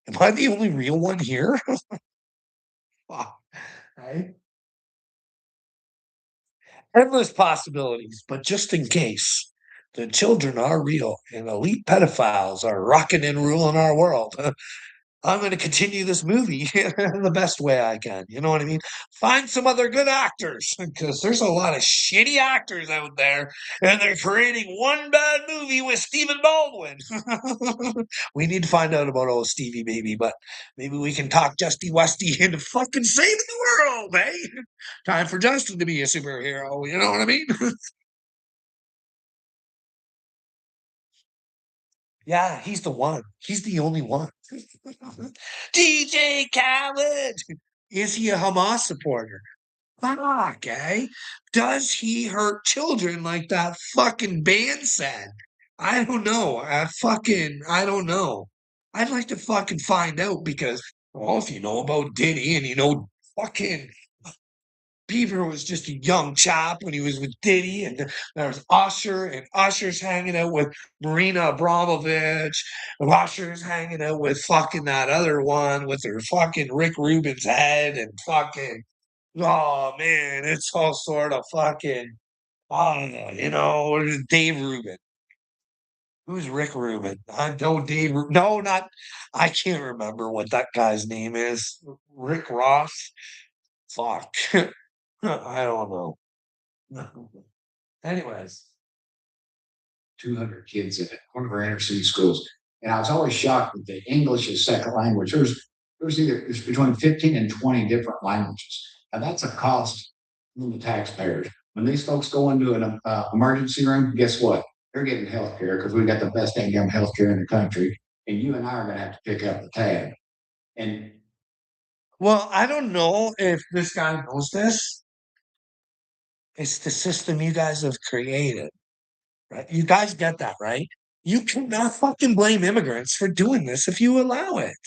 Am I the only real one here? Fuck. Hey, endless possibilities, but just in case the children are real and elite pedophiles are rocking and ruling our world, I'm going to continue this movie the best way I can. You know what I mean? Find some other good actors because there's a lot of shitty actors out there, and they're creating one bad movie with Stephen Baldwin. We need to find out about old Stevie Baby, but maybe we can talk Justy Westy into fucking saving the world, eh? Time for Justin to be a superhero. You know what I mean? Yeah, he's the one. He's the only one. DJ Khaled. Is he a Hamas supporter? Fuck, eh? Does he hurt children like that fucking band said? I don't know. I don't know. I'd like to fucking find out because, well, if you know about Diddy and you know fucking Bieber was just a young chap when he was with Diddy, and there was Usher, and Usher's hanging out with Marina Abramovich, and Usher's hanging out with fucking that other one with her fucking Rick Rubin's head, and fucking, oh man, it's all sort of fucking, I don't know, Dave Rubin. Who's Rick Rubin? No, Dave. No, not. I can't remember what that guy's name is. Rick Ross. Fuck. I don't know. Anyways,
200 kids in it, one of our inner city schools. And I was always shocked that the English is second language. There's between 15 and 20 different languages. And that's a cost to the taxpayers. When these folks go into an emergency room, guess what? They're getting health care because we got the best damn health care in the country. And you and I are going to have to pick up the tab. And
well, I don't know if this guy knows this. It's the system you guys have created, right? You guys get that, right? You cannot fucking blame immigrants for doing this if you allow it.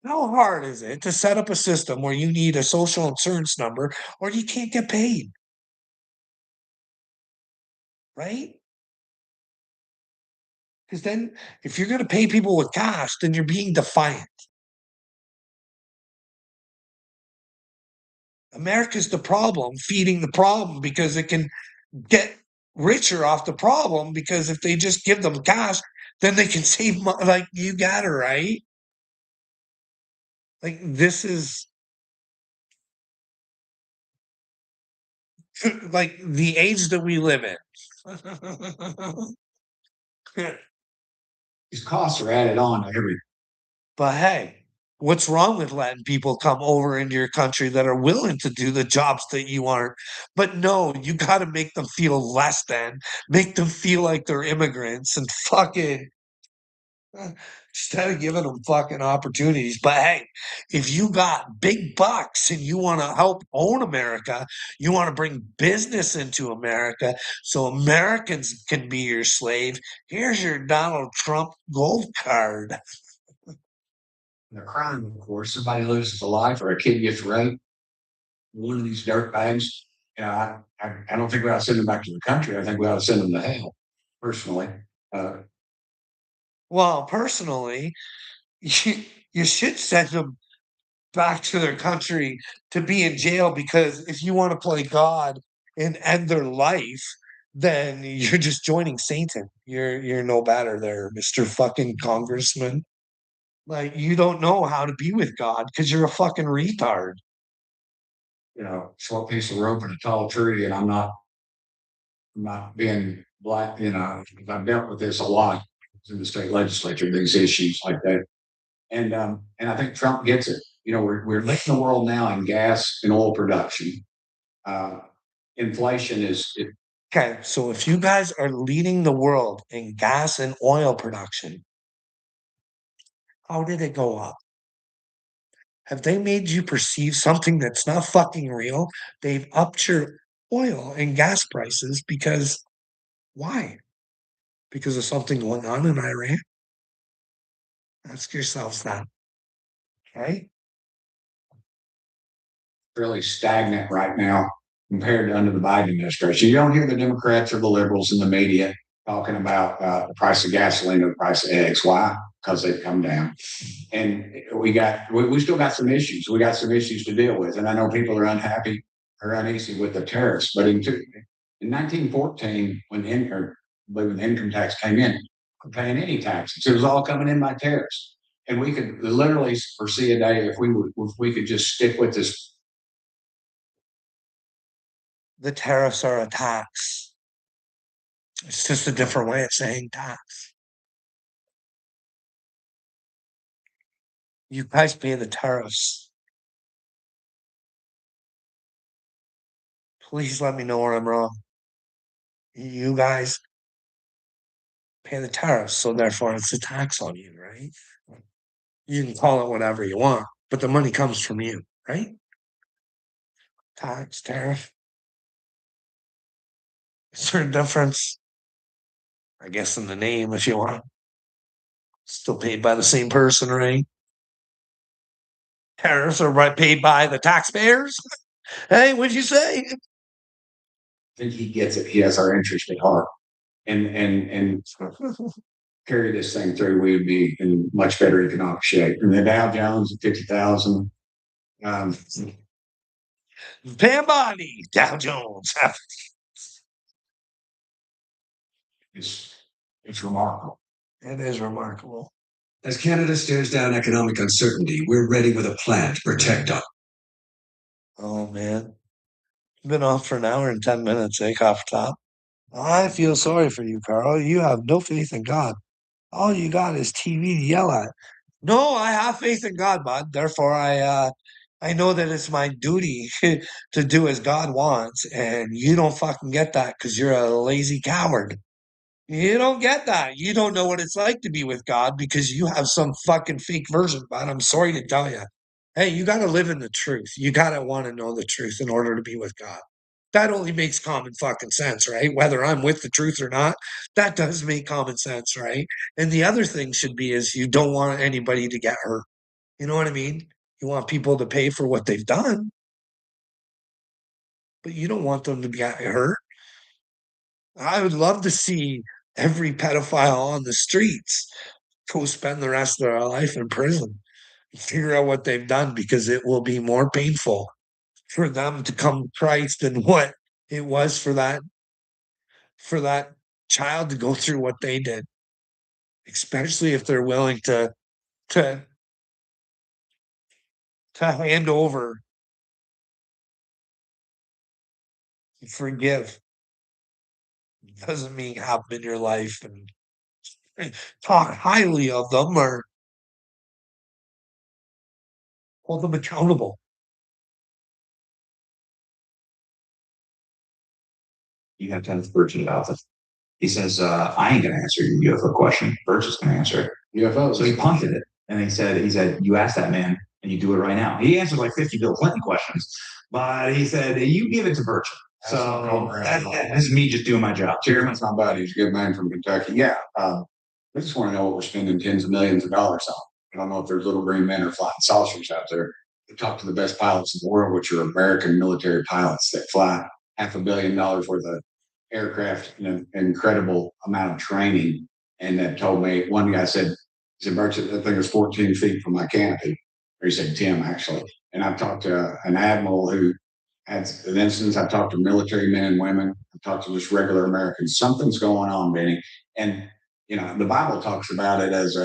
How hard is it to set up a system where you need a social insurance number or you can't get paid? Right? Because then if you're going to pay people with cash, then you're being defiant. America's the problem, feeding the problem because it can get richer off the problem because if they just give them cash, then they can save money. Like, you got it, right? Like, this is like the age that we live in.
these costs are added on to everything.
But hey, what's wrong with letting people come over into your country that are willing to do the jobs that you aren't? But no, you got to make them feel less than, make them feel like they're immigrants and fucking instead of giving them fucking opportunities. But hey, if you got big bucks and you want to help own America, you want to bring business into America so Americans can be your slave, here's your Donald Trump gold card.
The crime, of course, somebody loses a life or a kid gets raped. One of these dirt bags, I don't think we ought to send them back to the country. I think we ought to send them to hell, personally. Uh,
Well, personally, you should send them back to their country to be in jail because if you want to play God and end their life, then you're just joining Satan. You're no better there, Mr. fucking Congressman. Like, you don't know how to be with God because you're a fucking retard.
short piece of rope and a tall tree, and I'm not being black, I've dealt with this a lot in the state legislature, these issues like that. And I think Trump gets it. We're leading the world now in gas and oil production. Uh, inflation is it,
Okay, so if you guys are leading the world in gas and oil production, how did it go up? Have they made you perceive something that's not fucking real? They've upped your oil and gas prices because why? Because of something going on in Iran? Ask yourselves that. Okay.
fairly stagnant right now compared to under the Biden administration. You don't hear the Democrats or the liberals in the media talking about the price of gasoline or the price of eggs. Why? Because they've come down. And we still got some issues. We got some issues to deal with. And I know people are unhappy or uneasy with the tariffs. But in 1914, when the income tax came in, paying any taxes, it was all coming in by tariffs. And we could literally foresee a day if we could just stick with this.
The tariffs are a tax. It's just a different way of saying tax. You guys pay the tariffs. Please let me know where I'm wrong. You guys pay the tariffs, so therefore it's a tax on you, right? You can call it whatever you want, but the money comes from you, right? Tax, tariff. Is there a difference? I guess in the name, if you want. Still paid by the same person, right? Tariffs are paid by the taxpayers. Hey, what'd you say?
I think he gets it. He has our interest at heart. And carry this thing through, we would be in much better economic shape. And the Dow Jones at 50,000.
Pam Bondi, Dow Jones.
It's It's remarkable.
It is remarkable.
As Canada stares down economic uncertainty, we're ready with a plan to protect us.
Oh man. Been on for an hour and 10 minutes, off top. I feel sorry for you, Carl. You have no faith in God. All you got is TV to yell at. No, I have faith in God, bud. Therefore, I know that it's my duty to do as God wants, and you don't fucking get that because you're a lazy coward. You don't get that. You don't know what it's like to be with God because you have some fucking fake version, bud. I'm sorry to tell you. Hey, you got to live in the truth. You got to want to know the truth in order to be with God. That only makes common fucking sense, right? Whether I'm with the truth or not, that does make common sense, right? And the other thing should be is you don't want anybody to get hurt. You know what I mean? You want people to pay for what they've done, but you don't want them to get hurt. I would love to see every pedophile on the streets go spend the rest of their life in prison, figure out what they've done because it will be more painful for them to come to Christ than what it was for that child to go through what they did, especially if they're willing to to hand over, forgive. Doesn't mean have them in your life and talk highly of them or hold them accountable.
You have to have Virgin about this. He says, I ain't gonna answer your UFO question. Birch is gonna answer it.
UFOs.
So he punted it. And he said, you ask that man and you do it right now. He answered like 50 Bill Clinton questions, but he said, you give it to Birch. So this is me just doing my job.
Chairman's my buddy. He's a good man from Kentucky. Yeah. I just want to know what we're spending tens of millions of dollars on. I don't know if there's little green men or flying saucers out there. We talk to the best pilots in the world, which are American military pilots that fly $500 million worth of aircraft in an incredible amount of training. And that told me, one guy said, Birch, that thing is 14 feet from my canopy. Or he said 10, actually. And I've talked to an admiral who had an instance. I've talked to military men and women. I've talked to just regular Americans. Something's going on, Benny. And, the Bible talks about it as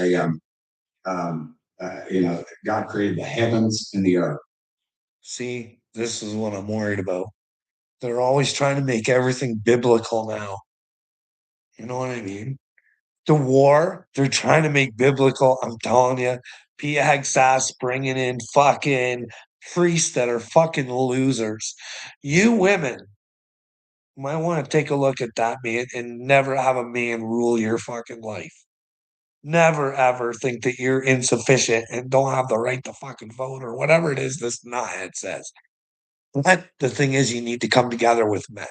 God created the heavens and the earth.
See, this is what I'm worried about. They're always trying to make everything biblical now. You know what I mean? The war, they're trying to make biblical. I'm telling you, PXS bringing in fucking priests that are fucking losers. You women might want to take a look at that, man, and never have a man rule your fucking life. Never ever think that you're insufficient and don't have the right to fucking vote or whatever it is this knothead says. But the thing is, you need to come together with men,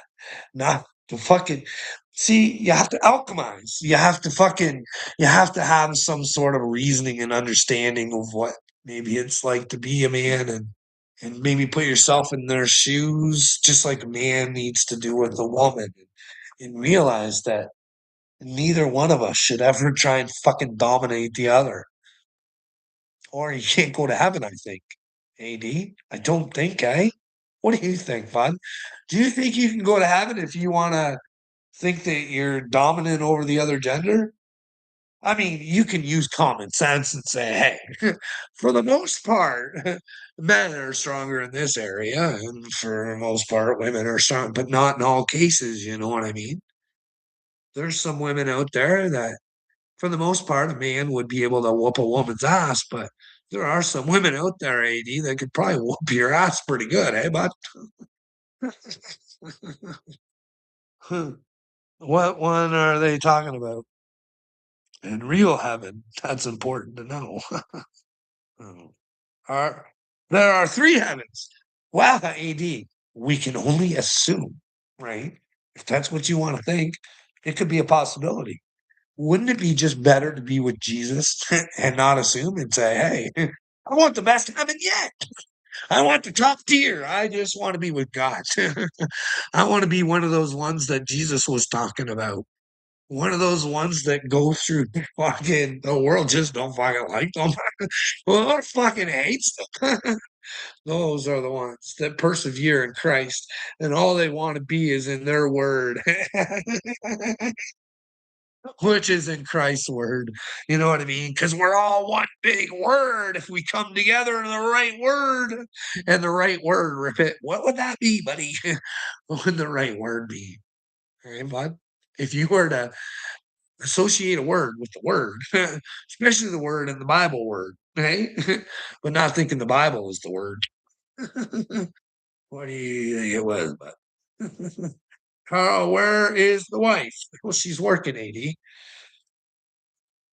not to fucking see. You have to alchemize. You have to have some sort of reasoning and understanding of what maybe it's like to be a man and maybe put yourself in their shoes, just like a man needs to do with a woman, and realize that neither one of us should ever try and fucking dominate the other, or you can't go to heaven. I think. AD? I don't think, eh? What do you think, bud? Do you think you can go to heaven if you want to think that you're dominant over the other gender? I mean, you can use common sense and say, hey, for the most part, men are stronger in this area, and for the most part, women are strong, but not in all cases. You know what I mean? There's some women out there that for the most part, a man would be able to whoop a woman's ass, but there are some women out there, AD, that could probably whoop your ass pretty good, eh, bud? What one are they talking about? In real heaven, that's important to know. Oh. Are there are three heavens? Wow, AD, we can only assume, right? If that's what you want to think, it could be a possibility. Wouldn't it be just better to be with Jesus and not assume and say, hey, I want the best heaven yet. I want the top tier. I just want to be with God. I want to be one of those ones that Jesus was talking about. One of those ones that go through fucking the world just don't fucking like them. Well, fucking hates them. Those are the ones that persevere in Christ, and all they want to be is in their word. which is in Christ's word. You know what I mean? Because we're all one big word if we come together in the right word. And the right word, Rip, what would that be, buddy? What would the right word be? All right, bud? If you were to associate a word with the word, especially the word in the Bible word, right? But not thinking the Bible is the word. What do you think it was, bud? Carl, where is the wife? Well, she's working, AD.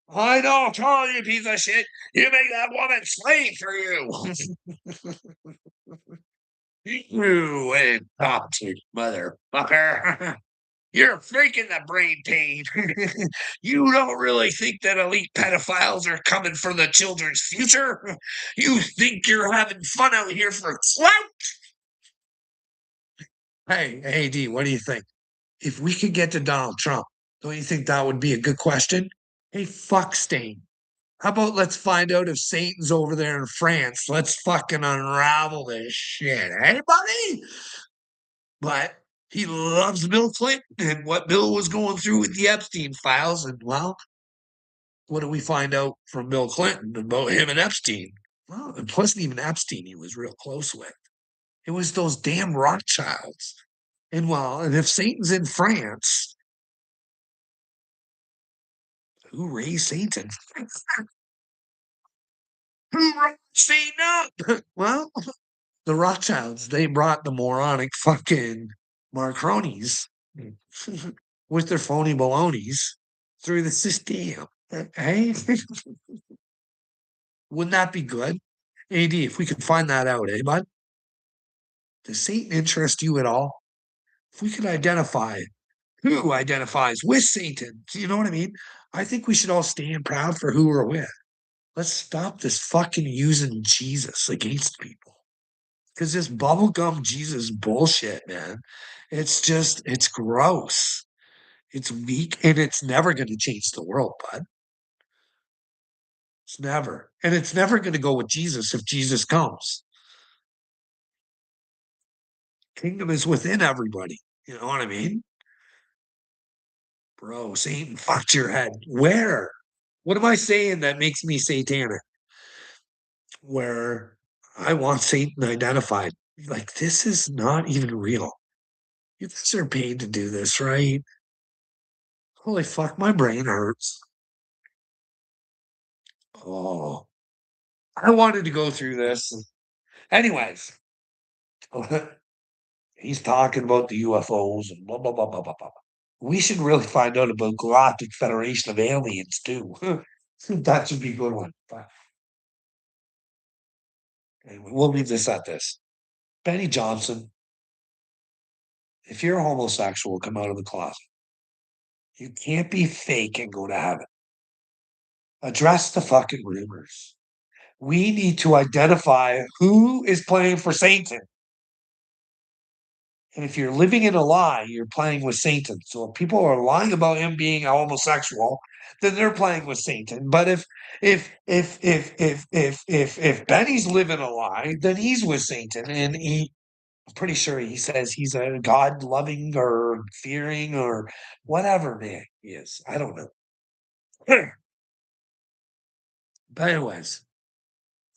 I don't call you piece of shit. You make that woman slave for you. You and toxic motherfucker. You're faking the brain pain. You don't really think that elite pedophiles are coming for the children's future? You think you're having fun out here for clout? Hey, AD, what do you think? If we could get to Donald Trump, don't you think that would be a good question? Hey, fuck Stain. How about let's find out if Satan's over there in France? Let's fucking unravel this shit, hey, buddy? But he loves Bill Clinton and what Bill was going through with the Epstein files. And, well, what do we find out from Bill Clinton about him and Epstein? Well, it wasn't even Epstein he was real close with. It was those damn Rothschilds. And, well, and if Satan's in France, who raised Satan? Who raised Satan up? Well, the Rothschilds, they brought the moronic fucking Marcronis with their phony balonies through the system. Hey, wouldn't that be good? AD, if we could find that out, eh, bud? Does Satan interest you at all? If we could identify who identifies with Satan, you know what I mean? I think we should all stand proud for who we're with. Let's stop this fucking using Jesus against people. Because this bubblegum Jesus bullshit, man, it's gross. It's weak and it's never going to change the world, bud. It's never. And it's never going to go with Jesus if Jesus comes. Kingdom is within everybody. You know what I mean? Bro, Satan fucked your head. Where? What am I saying that makes me satanic? Where I want Satan identified. Like, this is not even real. You guys are paid to do this, right? Holy fuck, my brain hurts. Oh, I wanted to go through this. Anyways, he's talking about the UFOs and blah, blah, blah, blah, blah, blah. We should really find out about Galactic Federation of Aliens, too. That should be a good one. But anyway, we'll leave this at this. Benny Johnson, if you're a homosexual, come out of the closet. You can't be fake and go to heaven. Address the fucking rumors. We need to identify who is playing for Satan. And if you're living in a lie, you're playing with Satan. So if people are lying about him being a homosexual, then they're playing with Satan. But if Benny's living a lie, then he's with Satan. And I'm pretty sure he says he's a God loving or fearing or whatever man he is. I don't know. But anyways,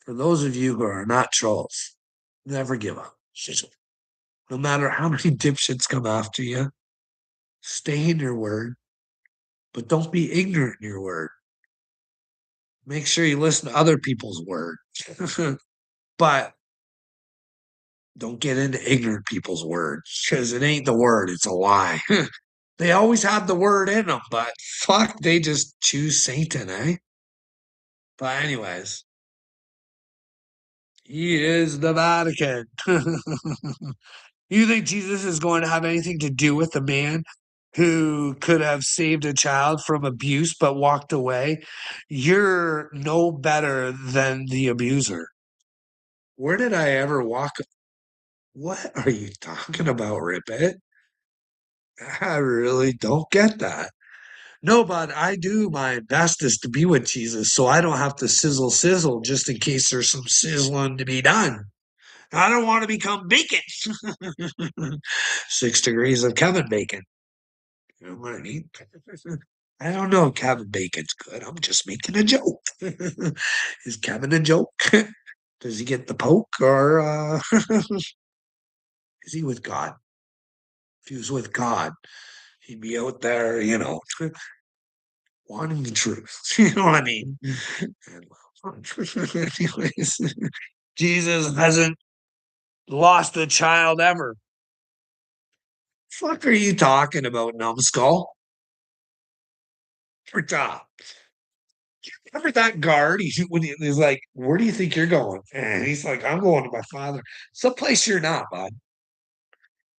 for those of you who are not trolls, never give up. No matter how many dipshits come after you, stay in your word, but don't be ignorant in your word. Make sure you listen to other people's word, but don't get into ignorant people's words because it ain't the word, it's a lie. They always have the word in them, but fuck, they just choose Satan, eh? But anyways, he is the Vatican. You think Jesus is going to have anything to do with the man who could have saved a child from abuse but walked away? You're no better than the abuser. Where did I ever walk? What are you talking about, Rippet? I really don't get that. No, but I do my bestest to be with Jesus so I don't have to sizzle just in case there's some sizzling to be done. I don't want to become bacon. 6 degrees of Kevin Bacon. You know what I mean? I don't know. Kevin Bacon's good. I'm just making a joke. Is Kevin a joke? Does he get the poke or is he with God? If he was with God, he'd be out there, wanting the truth. You know what I mean? Anyways, Jesus hasn't lost a child ever. Fuck are you talking about, numbskull? For top. Remember that guard? He's like, "Where do you think you're going?" And he's like, "I'm going to my father." Someplace you're not, bud.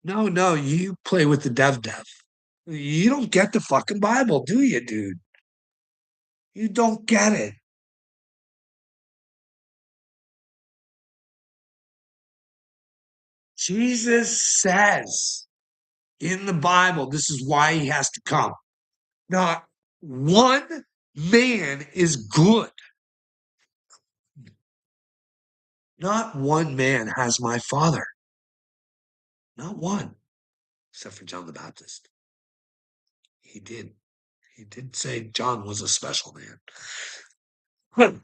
No, no, you play with the dev. You don't get the fucking Bible, do you, dude? You don't get it. Jesus says in the Bible, this is why he has to come. Not one man is good. Not one man has my father. Not one, except for John the Baptist. He did. He did say John was a special man.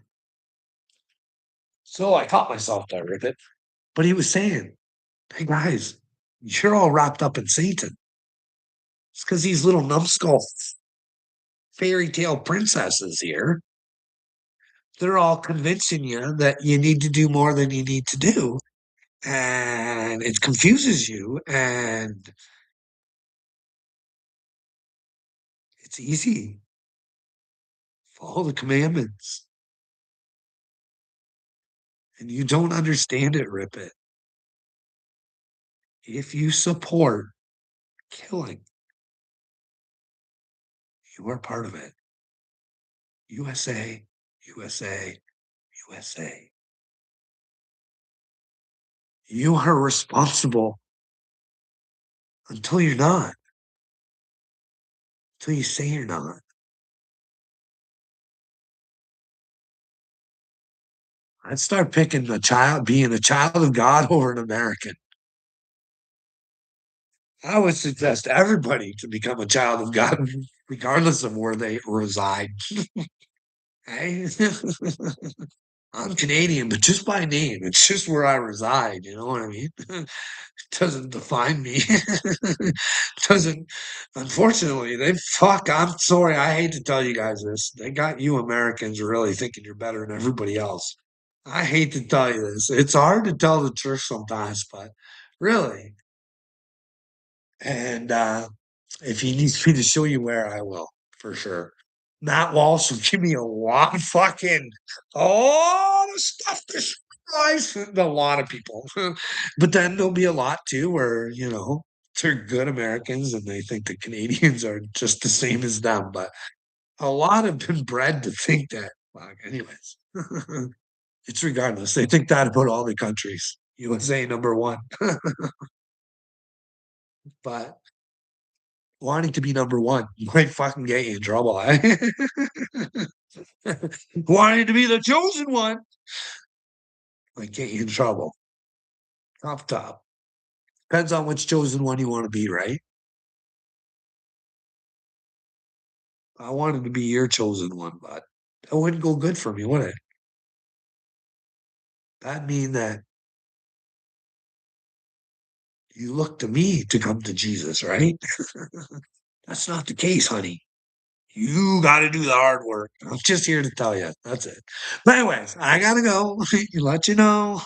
So I caught myself there with it. But he was saying, hey guys, you're all wrapped up in Satan. It's because these little numbskull fairy tale princesses here, they're all convincing you that you need to do more than you need to do. And it confuses you. And it's easy. Follow the commandments. And you don't understand it, rip it. If you support killing, you are part of it. USA, USA, USA. You are responsible until you're not, until you say you're not. I'd start picking being a child of God over an American. I would suggest everybody to become a child of God, regardless of where they reside. Hey, I'm Canadian, but just by name. It's just where I reside. You know what I mean? It doesn't define me. Doesn't. Unfortunately, I'm sorry. I hate to tell you guys this. They got you Americans really thinking you're better than everybody else. I hate to tell you this. It's hard to tell the truth sometimes, but really. And if he needs me to show you where, I will for sure. Matt Walsh will give me a lot of fucking all the stuff to surprise a lot of people. But then there'll be a lot too where, they're good Americans and they think the Canadians are just the same as them. But a lot have been bred to think that. Well, anyways, it's regardless. They think that about all the countries. USA number one. But wanting to be number one might fucking get you in trouble. Eh? Wanting to be the chosen one might get you in trouble. Top. Depends on which chosen one you want to be, right? I wanted to be your chosen one, but that wouldn't go good for me, would it? That'd mean that you look to me to come to Jesus, right? That's not the case, honey. You got to do the hard work. I'm just here to tell you. That's it. But anyways, I gotta go. Let you know.